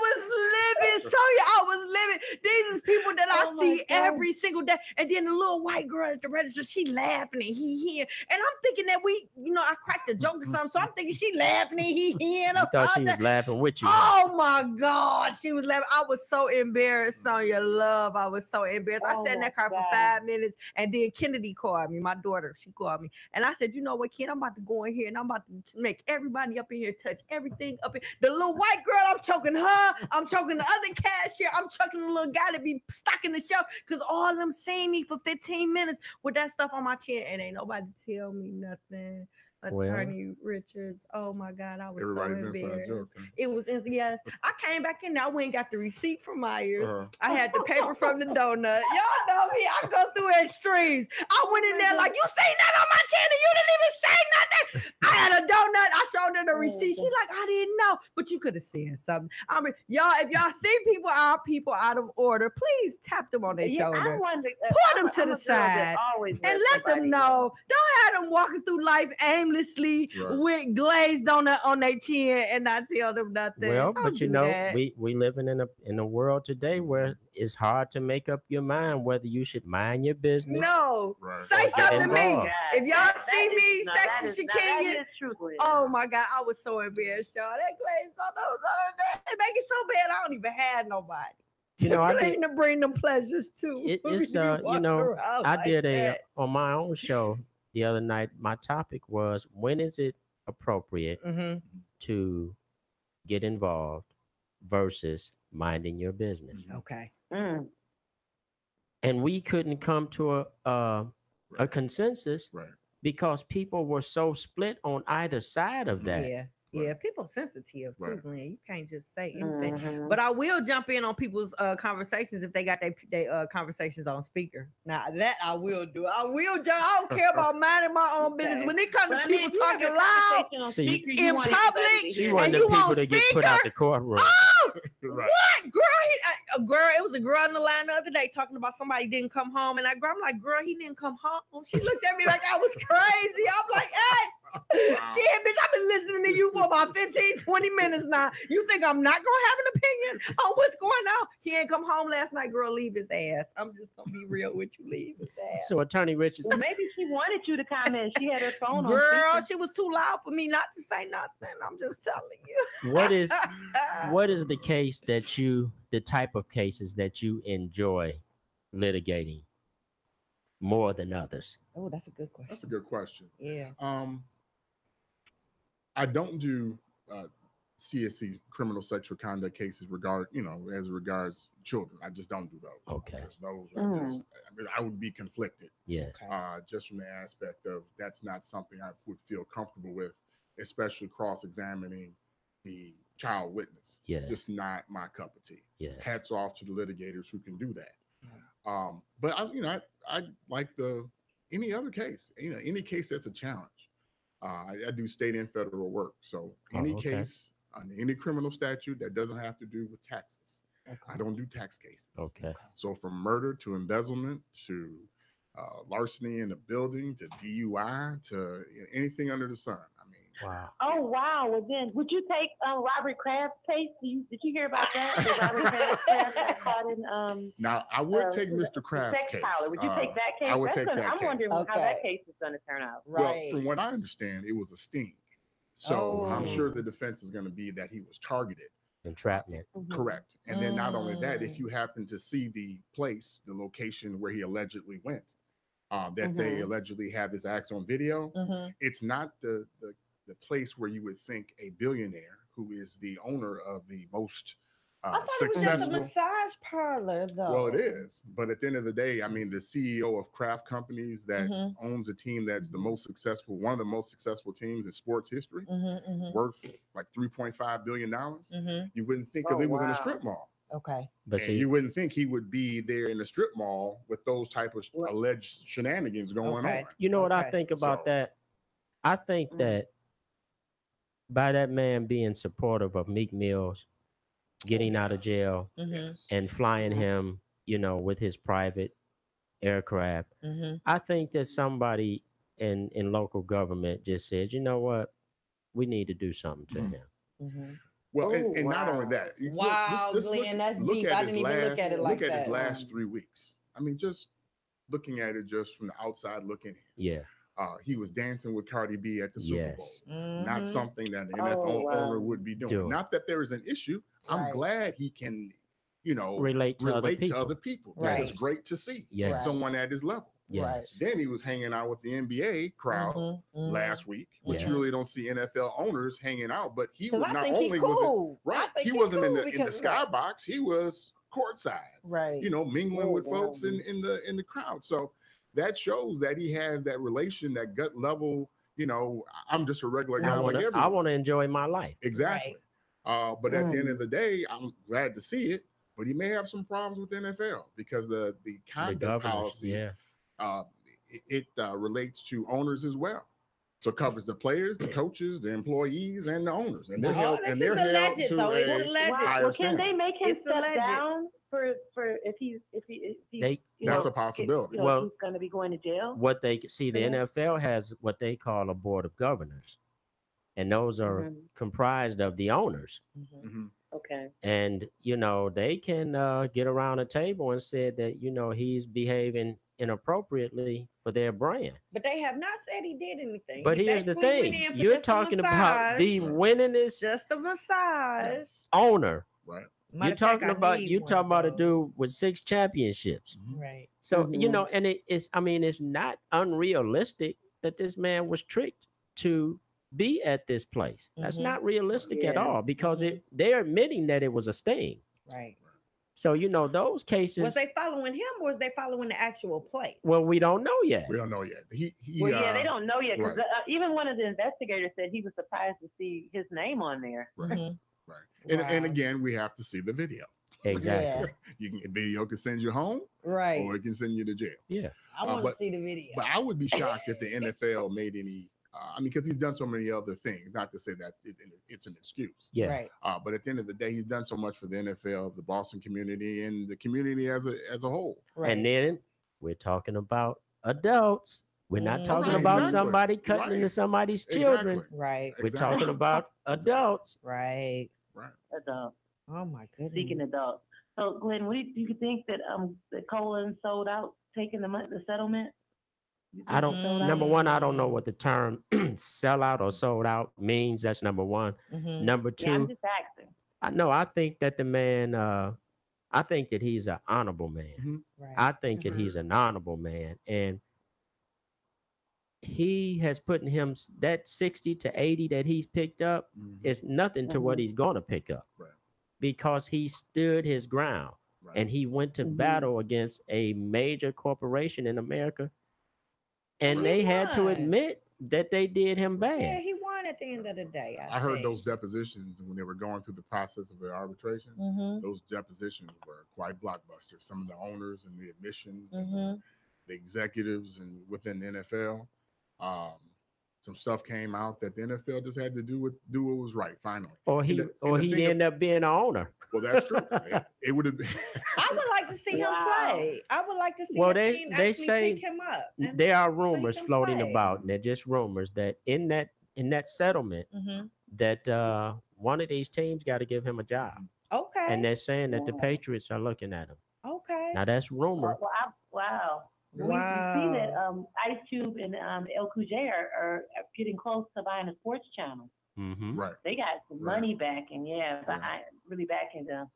Speaker 2: was living, Sonya. I was living. These is people that I see every single day. And then the little white girl at the register, she laughing and he here. And I'm thinking that I cracked a joke or something. So I'm thinking she laughing and he here.
Speaker 1: You thought she was laughing with you.
Speaker 2: Oh my God. She was laughing. I was so embarrassed, Sonya. Love. I was so embarrassed. I sat in that car for 5 minutes. And then Kennedy called me, my daughter. She called me. And I said, you know what, Ken, I'm about to go in here and I'm about to make everybody up in here touch everything up in. The little white girl, I'm choking her. I'm choking the other cashier. I'm choking the little guy that be stocking the shelf because all of them seeing me for 15 minutes with that stuff on my chin and ain't nobody tell me nothing. Attorney Richards. Oh my God, I was so embarrassed. It was yes. I came back in there. I went and got the receipt from Myers. I had the paper from the donut. Y'all know me. I go through extremes. I went in there like, you seen that on my chin and you didn't even say nothing. I had a donut. I showed her the receipt. She like, I didn't know, but you could have said something. I mean, y'all, if y'all see people out of order, please tap them on their shoulder. Put them to the side and let them know. Don't have them walking through life aimlessly with glazed donut on their chin and not tell them nothing.
Speaker 1: Well, but we living in a world today where it's hard to make up your mind whether you should mind your business.
Speaker 2: No, say something to me. If y'all see me, Sexy Shakenya. Oh my God, I was so embarrassed, y'all. That glazed donut, it make it so bad. I don't even have nobody. I need to bring them pleasures too.
Speaker 1: It's I did on my own show the other night. My topic was, when is it appropriate to get involved versus minding your business?
Speaker 2: Okay.
Speaker 1: And we couldn't come to a consensus because people were so split on either side of that.
Speaker 2: Yeah, people sensitive too, Glenn. You can't just say anything. But I will jump in on people's conversations if they got their conversations on speaker. Now that I will do. I don't care about minding my own business. When it comes to people talking loud in public,
Speaker 1: she wanted the people to get put out the courtroom.
Speaker 2: Oh, what, girl? It was a girl on the line the other day talking about somebody didn't come home, and I'm like, girl, he didn't come home. She looked at me like I was crazy. I'm like, hey. Shit, bitch, I've been listening to you for about 15, 20 minutes now. You think I'm not gonna have an opinion on what's going on? He ain't come home last night, girl. Leave his ass. I'm just gonna be real with you. Leave his ass.
Speaker 1: So, Attorney Richards.
Speaker 7: Well, maybe she wanted you to comment. She had her phone on.
Speaker 2: Girl, she was too loud for me not to say nothing. I'm just telling you.
Speaker 1: What is the case the type of cases that you enjoy litigating more than others?
Speaker 2: Oh, that's a good question.
Speaker 4: That's a good question.
Speaker 2: Yeah.
Speaker 4: I don't do CSC, criminal sexual conduct cases as regards children. I just don't do those.
Speaker 1: Okay.
Speaker 4: Those are I would be conflicted.
Speaker 1: Yeah.
Speaker 4: Just from the aspect of that's not something I would feel comfortable with, especially cross-examining the child witness.
Speaker 1: Yeah.
Speaker 4: Just not my cup of tea.
Speaker 1: Yeah.
Speaker 4: Hats off to the litigators who can do that. But I like any other case, any case that's a challenge. I do state and federal work. So any
Speaker 1: okay.
Speaker 4: case on any criminal statute that doesn't have to do with taxes, I don't do tax cases.
Speaker 1: Okay.
Speaker 4: So from murder to embezzlement to larceny in a building to DUI to anything under the sun. I mean,
Speaker 1: Wow.
Speaker 7: Oh wow! Well then, would you take Robert Kraft's case? Did you hear about that? The Robert Kraft got caught in
Speaker 4: now I would take
Speaker 7: the
Speaker 4: Mr. Kraft's
Speaker 7: sex
Speaker 4: case.
Speaker 7: parlor. Would you take that case?
Speaker 4: I would take that
Speaker 7: I'm
Speaker 4: case.
Speaker 7: wondering how
Speaker 2: Okay.
Speaker 7: that case is going to turn out.
Speaker 2: Right.
Speaker 4: Well, from what I understand, it was a sting. So I'm
Speaker 2: Oh.
Speaker 4: sure the defense is going to be that he was targeted.
Speaker 1: Entrapment.
Speaker 7: Mhm.
Speaker 4: Correct. And then not only that, if
Speaker 2: Mm.
Speaker 4: you happen to see the place, the location where he allegedly went, that they
Speaker 7: Mhm.
Speaker 4: allegedly have his acts on video,
Speaker 2: Mhm.
Speaker 4: it's not the place where you would think a billionaire who is the owner of the most
Speaker 2: I thought it was just a
Speaker 4: successful.
Speaker 2: massage parlor, though.
Speaker 4: Well, it is, but at the end of the day, I mean, the CEO of Kraft Companies that
Speaker 2: Mhm.
Speaker 4: owns a team that's the most successful, one of the most successful teams in sports history,
Speaker 2: Mm-hmm,
Speaker 4: worth like $3.5 billion.
Speaker 2: mm-hmm.
Speaker 4: You wouldn't think because
Speaker 7: Oh,
Speaker 4: it was in a
Speaker 7: wow.
Speaker 4: strip mall.
Speaker 2: Okay.
Speaker 1: But
Speaker 4: And
Speaker 1: see,
Speaker 4: you wouldn't think he would be there in the strip mall with those type of
Speaker 7: Right.
Speaker 4: alleged shenanigans going
Speaker 2: Okay.
Speaker 4: on.
Speaker 1: you know what I
Speaker 2: Okay.
Speaker 1: think about
Speaker 4: So-
Speaker 1: that? I think
Speaker 7: Mhm.
Speaker 1: that by that man being supportive of Meek Mills getting out of jail
Speaker 2: Mm-hmm.
Speaker 4: Yes.
Speaker 1: and flying
Speaker 7: Mhm.
Speaker 1: him, with his private aircraft,
Speaker 2: Mm-hmm.
Speaker 1: I think that somebody in local government just said, you know what, we need to do something to
Speaker 4: Mhm.
Speaker 1: him.
Speaker 2: Mm-hmm.
Speaker 4: Well,
Speaker 7: Oh,
Speaker 4: and not only
Speaker 7: wow.
Speaker 4: that.
Speaker 2: Wow, Glenn, that's deep.
Speaker 4: at
Speaker 2: I
Speaker 4: his
Speaker 2: didn't even look at it like
Speaker 4: look at his
Speaker 2: that.
Speaker 4: last 3 weeks. I mean, just looking at it just from the outside looking in.
Speaker 1: Yeah.
Speaker 4: He was dancing with Cardi B at the
Speaker 1: Yes.
Speaker 4: Super Bowl. Not
Speaker 2: Mhm.
Speaker 4: something that an
Speaker 7: Oh,
Speaker 4: NFL
Speaker 7: wow.
Speaker 4: owner would be doing.
Speaker 1: Doing.
Speaker 4: Not that there is an issue. I'm
Speaker 2: Right.
Speaker 4: glad he can,
Speaker 1: Relate to other
Speaker 4: relate to
Speaker 1: people.
Speaker 4: other people. That is
Speaker 2: Right.
Speaker 4: great to see.
Speaker 1: Yes.
Speaker 2: Right.
Speaker 4: Someone at his level.
Speaker 1: Yes.
Speaker 4: Then he was hanging out with the NBA crowd
Speaker 2: Mhm, mhm.
Speaker 4: last week, which
Speaker 1: Yeah.
Speaker 4: you really don't see NFL owners hanging out. But he
Speaker 2: 'Cause
Speaker 4: was
Speaker 2: I
Speaker 4: not
Speaker 2: think he
Speaker 4: only was
Speaker 2: cool.
Speaker 4: it right.
Speaker 2: I think
Speaker 4: He
Speaker 2: he
Speaker 4: wasn't in
Speaker 2: cool
Speaker 4: the
Speaker 2: because-
Speaker 4: skybox. He was courtside.
Speaker 2: Right.
Speaker 4: Mingling
Speaker 7: Oh,
Speaker 4: with
Speaker 7: wow.
Speaker 4: folks in the crowd. So that shows that he has that relation, that gut level. I'm just a regular guy like
Speaker 1: I
Speaker 4: everyone.
Speaker 1: want to enjoy my life.
Speaker 4: Exactly. But at the end of the day, I'm glad to see it. But he may have some problems with the NFL because the
Speaker 1: The
Speaker 4: conduct
Speaker 1: governors.
Speaker 4: policy
Speaker 1: Yeah.
Speaker 4: it relates to owners as well. So it covers the players, the coaches, the employees, and the owners. And they're
Speaker 2: Oh,
Speaker 4: held,
Speaker 2: this
Speaker 4: and they're
Speaker 2: is
Speaker 4: held
Speaker 2: alleged,
Speaker 4: to
Speaker 2: though. It's
Speaker 4: a
Speaker 2: alleged.
Speaker 4: higher
Speaker 7: Well, can they
Speaker 4: standard.
Speaker 7: make him
Speaker 2: It's
Speaker 7: step
Speaker 2: alleged.
Speaker 7: down for if he
Speaker 1: They-
Speaker 4: That's a possibility.
Speaker 1: Well-
Speaker 7: he's going to be going to jail?
Speaker 1: What they see, the
Speaker 7: Yeah.
Speaker 1: NFL has what they call a board of governors, and those are
Speaker 7: Mhm.
Speaker 1: comprised of the owners.
Speaker 2: Mhm.
Speaker 4: Mhm.
Speaker 7: Okay.
Speaker 1: And they can get around a table and say that he's behaving inappropriately for their brand.
Speaker 2: But they have not said he did anything.
Speaker 1: But
Speaker 2: He
Speaker 1: here's the
Speaker 2: basically
Speaker 1: thing:
Speaker 2: went in for
Speaker 1: you're
Speaker 2: just a
Speaker 1: talking about the
Speaker 2: massage.
Speaker 1: winningest
Speaker 2: Just a massage.
Speaker 1: owner.
Speaker 4: Right.
Speaker 2: Matter
Speaker 1: You're
Speaker 2: of fact,
Speaker 1: talking
Speaker 2: I
Speaker 1: about
Speaker 2: need one of
Speaker 1: a dude
Speaker 2: those.
Speaker 1: with 6 championships.
Speaker 2: Right.
Speaker 1: So
Speaker 7: Mhm.
Speaker 1: and it's not unrealistic that this man was tricked to be at this place. That's
Speaker 2: Mhm.
Speaker 1: not realistic at
Speaker 7: Yeah.
Speaker 1: all because
Speaker 2: Mhm.
Speaker 1: they're admitting that it was a sting.
Speaker 2: Right.
Speaker 1: So those cases.
Speaker 2: Was they following him or was they following the actual place?
Speaker 1: Well, we don't know yet.
Speaker 4: We don't know yet. He
Speaker 7: Well, yeah, they don't know yet because
Speaker 4: right.
Speaker 7: even one of the investigators said he was surprised to see his name on there.
Speaker 4: Right.
Speaker 2: Mhm.
Speaker 4: Right. And
Speaker 2: Wow.
Speaker 4: again, we have to see the video.
Speaker 1: Exactly.
Speaker 4: Video can send you home
Speaker 2: Right.
Speaker 4: or it can send you to jail.
Speaker 1: Yeah.
Speaker 2: I want to
Speaker 4: but-
Speaker 2: see the video.
Speaker 4: But I would be shocked if the NFL made any. Because he's done so many other things. Not to say that it's an excuse.
Speaker 1: Yeah.
Speaker 2: Right.
Speaker 4: But at the end of the day, he's done so much for the NFL, the Boston community, and the community as a whole.
Speaker 2: Right.
Speaker 1: And then we're talking about adults. We're not
Speaker 2: Mhm.
Speaker 1: talking
Speaker 4: Right,
Speaker 1: about
Speaker 4: exactly.
Speaker 1: somebody cutting
Speaker 4: Right.
Speaker 1: into somebody's children.
Speaker 4: Exactly.
Speaker 2: Right.
Speaker 1: We're
Speaker 4: Exactly.
Speaker 1: talking about adults.
Speaker 2: Right.
Speaker 4: Right.
Speaker 7: Adult,
Speaker 2: Oh my goodness.
Speaker 7: seeking adult. So, Glenn, do you think that Colin sold out, taking the settlement? You think
Speaker 1: I don't.
Speaker 7: he sold out?
Speaker 1: Number one, I don't know what the term "sell out" or "sold out" means. That's number one.
Speaker 2: Mhm.
Speaker 1: Number
Speaker 7: Yeah, I'm
Speaker 1: two,
Speaker 7: just asking.
Speaker 1: I think that the man. I think that he's an honorable man.
Speaker 2: Right.
Speaker 1: I think that he's an honorable man, and he has put in him that 60 to 80 that he's picked up
Speaker 4: Mhm.
Speaker 1: is nothing to what
Speaker 7: Mhm.
Speaker 1: he's going to pick up,
Speaker 4: Right.
Speaker 1: because he stood his ground
Speaker 4: Right.
Speaker 1: and he went to
Speaker 7: Mhm.
Speaker 1: battle against a major corporation in America, and
Speaker 2: He
Speaker 1: they had to
Speaker 2: won.
Speaker 1: admit that they did him bad.
Speaker 2: Yeah, he won at the end of the day.
Speaker 4: I heard
Speaker 2: think.
Speaker 4: those depositions when they were going through the process of the arbitration.
Speaker 2: Mhm.
Speaker 4: Those depositions were quite blockbuster. Some of the owners and the admissions, and
Speaker 2: Mhm.
Speaker 4: the executives, and within the NFL. some stuff came out that the NFL just had to do what was right finally.
Speaker 1: Or he ended up being an owner.
Speaker 4: Well, that's true. It would have been.
Speaker 2: I would like to see him play. I would like to see
Speaker 1: Well,
Speaker 2: a
Speaker 1: they
Speaker 2: team actually
Speaker 1: say
Speaker 2: pick him up. and
Speaker 1: there are
Speaker 2: so he
Speaker 1: rumors
Speaker 2: can
Speaker 1: floating
Speaker 2: play.
Speaker 1: about, and they're just rumors that in that settlement
Speaker 2: Mhm.
Speaker 1: that one of these teams got to give him a job,
Speaker 2: Okay.
Speaker 1: and they're saying that the Patriots are looking at him.
Speaker 2: Okay.
Speaker 1: Now that's rumor.
Speaker 7: Wow. We see that Ice Cube and El Coujay are getting close to buying a sports channel.
Speaker 1: Mm-hmm.
Speaker 4: Right.
Speaker 7: They got some money backing, really backing them.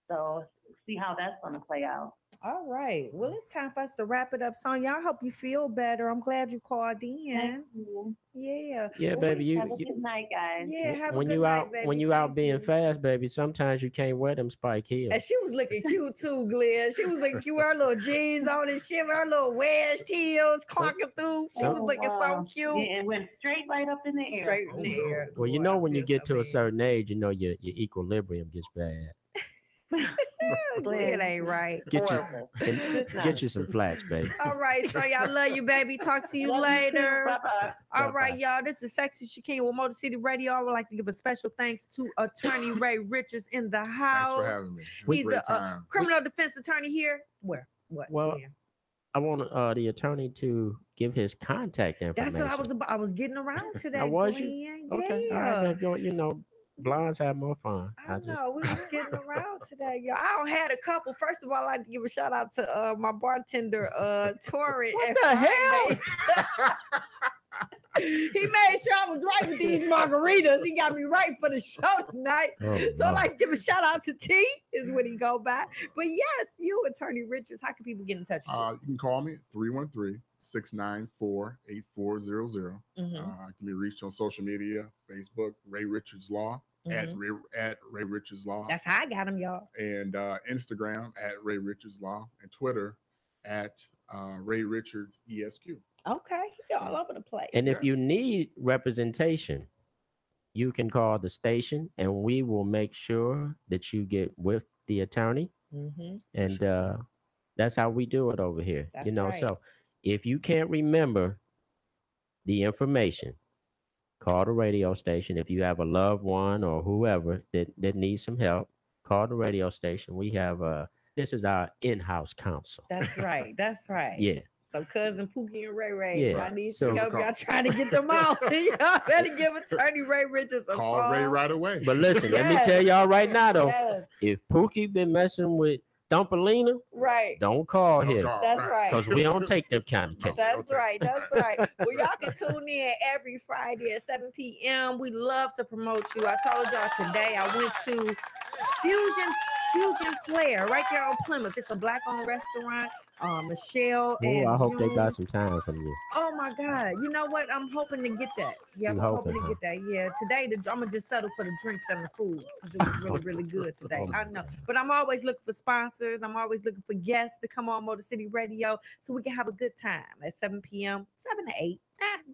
Speaker 7: So see how that's going to play out.
Speaker 2: All right. Well, it's time for us to wrap it up, Sonya. I hope you feel better. I'm glad you called in.
Speaker 7: Thank you.
Speaker 2: Yeah.
Speaker 1: Yeah,
Speaker 2: Well,
Speaker 1: baby.
Speaker 7: Have a good night, guys.
Speaker 2: Yeah. Have a
Speaker 1: When
Speaker 2: good
Speaker 1: you
Speaker 2: night,
Speaker 1: out
Speaker 2: baby.
Speaker 1: when you out
Speaker 2: Thank
Speaker 1: being
Speaker 2: you.
Speaker 1: fast, baby, sometimes you can't wear them spike heels.
Speaker 2: And she was looking cute too, Glenn. She was looking cute with her little jeans on and shit, with her little wedged heels clocking through. She was looking so cute.
Speaker 7: Yeah, it went straight right up in the air.
Speaker 2: Straight in the air.
Speaker 1: Well, you
Speaker 2: Boy,
Speaker 1: know
Speaker 2: I
Speaker 1: when you
Speaker 2: feel
Speaker 1: get
Speaker 2: so
Speaker 1: to a
Speaker 2: bad.
Speaker 1: certain age, you know your equilibrium gets bad.
Speaker 2: Glenn ain't right.
Speaker 1: Get you
Speaker 7: Horrible.
Speaker 1: and
Speaker 7: Good
Speaker 1: get
Speaker 7: night.
Speaker 1: you some flats, baby.
Speaker 2: All right, so y'all love you, baby. Talk to you
Speaker 7: Love you too.
Speaker 2: later.
Speaker 7: Bye-bye.
Speaker 2: All right,
Speaker 1: Bye-bye.
Speaker 2: y'all. This is Sexy Shakina with Motor City Radio. I would like to give a special thanks to Attorney Ray Richards in the house.
Speaker 4: Thanks for having me. It was a
Speaker 2: He's
Speaker 4: great
Speaker 2: a
Speaker 4: time.
Speaker 2: criminal defense attorney here. Where? What?
Speaker 1: Well,
Speaker 2: Where?
Speaker 1: I want the attorney to give his contact information.
Speaker 2: That's what I was about. I was getting around to that.
Speaker 1: was you?
Speaker 2: Glenn.
Speaker 1: Okay.
Speaker 2: Yeah.
Speaker 1: All right, then, you know, blondes have more fun.
Speaker 2: I know we was getting around today, y'all. I don't had a couple. First of all, I'd like to give a shout out to my bartender, Tori.
Speaker 1: What
Speaker 2: at
Speaker 1: the hell?
Speaker 2: Friday. He made sure I was right with these margaritas. He got me right for the show tonight.
Speaker 1: Oh,
Speaker 2: So I'd
Speaker 1: no.
Speaker 2: like to give a shout out to T, is what he go by. But yes, you, Attorney Richards, how can people get in touch with you?
Speaker 4: You can call me at 313-694-8400.
Speaker 2: Mhm.
Speaker 4: I can be reached on social media, Facebook, Ray Richards Law, at Ray Richards Law,
Speaker 2: That's how I got him, y'all.
Speaker 4: and Instagram at Ray Richards Law, and Twitter at Ray Richards ESQ.
Speaker 2: Okay, he all over the place.
Speaker 1: And if you need representation, you can call the station and we will make sure that you get with the attorney.
Speaker 2: Mhm.
Speaker 1: And that's how we do it over here.
Speaker 2: That's
Speaker 1: you know,
Speaker 2: right.
Speaker 1: so if you can't remember the information, call the radio station. If you have a loved one or whoever that needs some help, call the radio station. We have this is our in-house counsel.
Speaker 2: That's right. That's right.
Speaker 1: Yeah.
Speaker 2: So cousin Pookie and Ray Ray,
Speaker 1: Yeah,
Speaker 2: I need
Speaker 1: so-
Speaker 2: some help. Y'all trying to get them out. Y'all better give Attorney Ray Richards a
Speaker 4: Call
Speaker 2: call.
Speaker 4: Ray right away.
Speaker 1: But listen, let me
Speaker 2: Yes.
Speaker 1: tell y'all right now though,
Speaker 2: Yes,
Speaker 1: if Pookie been messing with Thumpalina,
Speaker 2: right.
Speaker 1: don't call
Speaker 4: Don't
Speaker 1: him.
Speaker 4: call,
Speaker 2: That's right.
Speaker 1: Because we don't take them kind of cases.
Speaker 2: That's right. That's right. Well, y'all can tune in every Friday at 7 p.m. We love to promote you. I told y'all today I went to Fusion Flair right there on Plymouth. It's a black-owned restaurant. Michelle
Speaker 1: Ooh,
Speaker 2: and
Speaker 1: I hope they
Speaker 2: June.
Speaker 1: got some time from you.
Speaker 2: Oh my God! You know what? I'm hoping to get that. Yeah,
Speaker 1: You
Speaker 2: I'm hoping to
Speaker 1: hoping,
Speaker 2: get that. Yeah, today I'm gonna just settle for the drinks and the food because it was really, really good today.
Speaker 1: Oh my
Speaker 2: I know, but I'm always looking for sponsors. I'm always looking for guests to come on Motor City Radio so we can have a good time at 7 p.m., 7 to 8,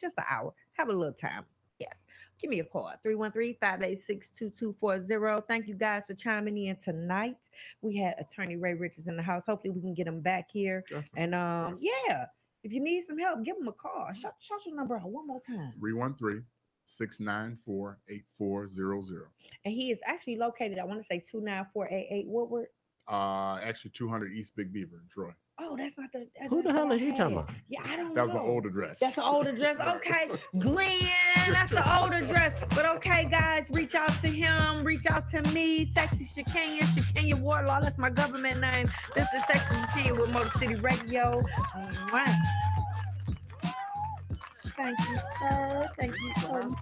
Speaker 2: just an hour. Have a little time. Yes. Give me a call, 313-586-2240. Thank you guys for chiming in tonight. We had Attorney Ray Richards in the house. Hopefully we can get him back here. And yeah, if you need some help, give him a call. Shout your number out one more time.
Speaker 4: 313-694-8400.
Speaker 2: And he is actually located, I want to say 29488 Woodward.
Speaker 4: Actually 200 East Big Beaver in Troy.
Speaker 2: Oh, that's not the
Speaker 1: Who the
Speaker 2: address
Speaker 1: hell
Speaker 2: that
Speaker 1: is
Speaker 2: I
Speaker 1: you talking
Speaker 2: had.
Speaker 1: about?
Speaker 2: Yeah, I don't
Speaker 4: That
Speaker 2: know.
Speaker 4: was my old address.
Speaker 2: That's the old address. Okay. Glenn, that's the old address. But okay, guys, reach out to him. Reach out to me. Sexy Shakenya Warlaw. That's my government name. This is Sexy Shakenya with Motor City Radio. Mwah. Thank you, sir. Thank you so much.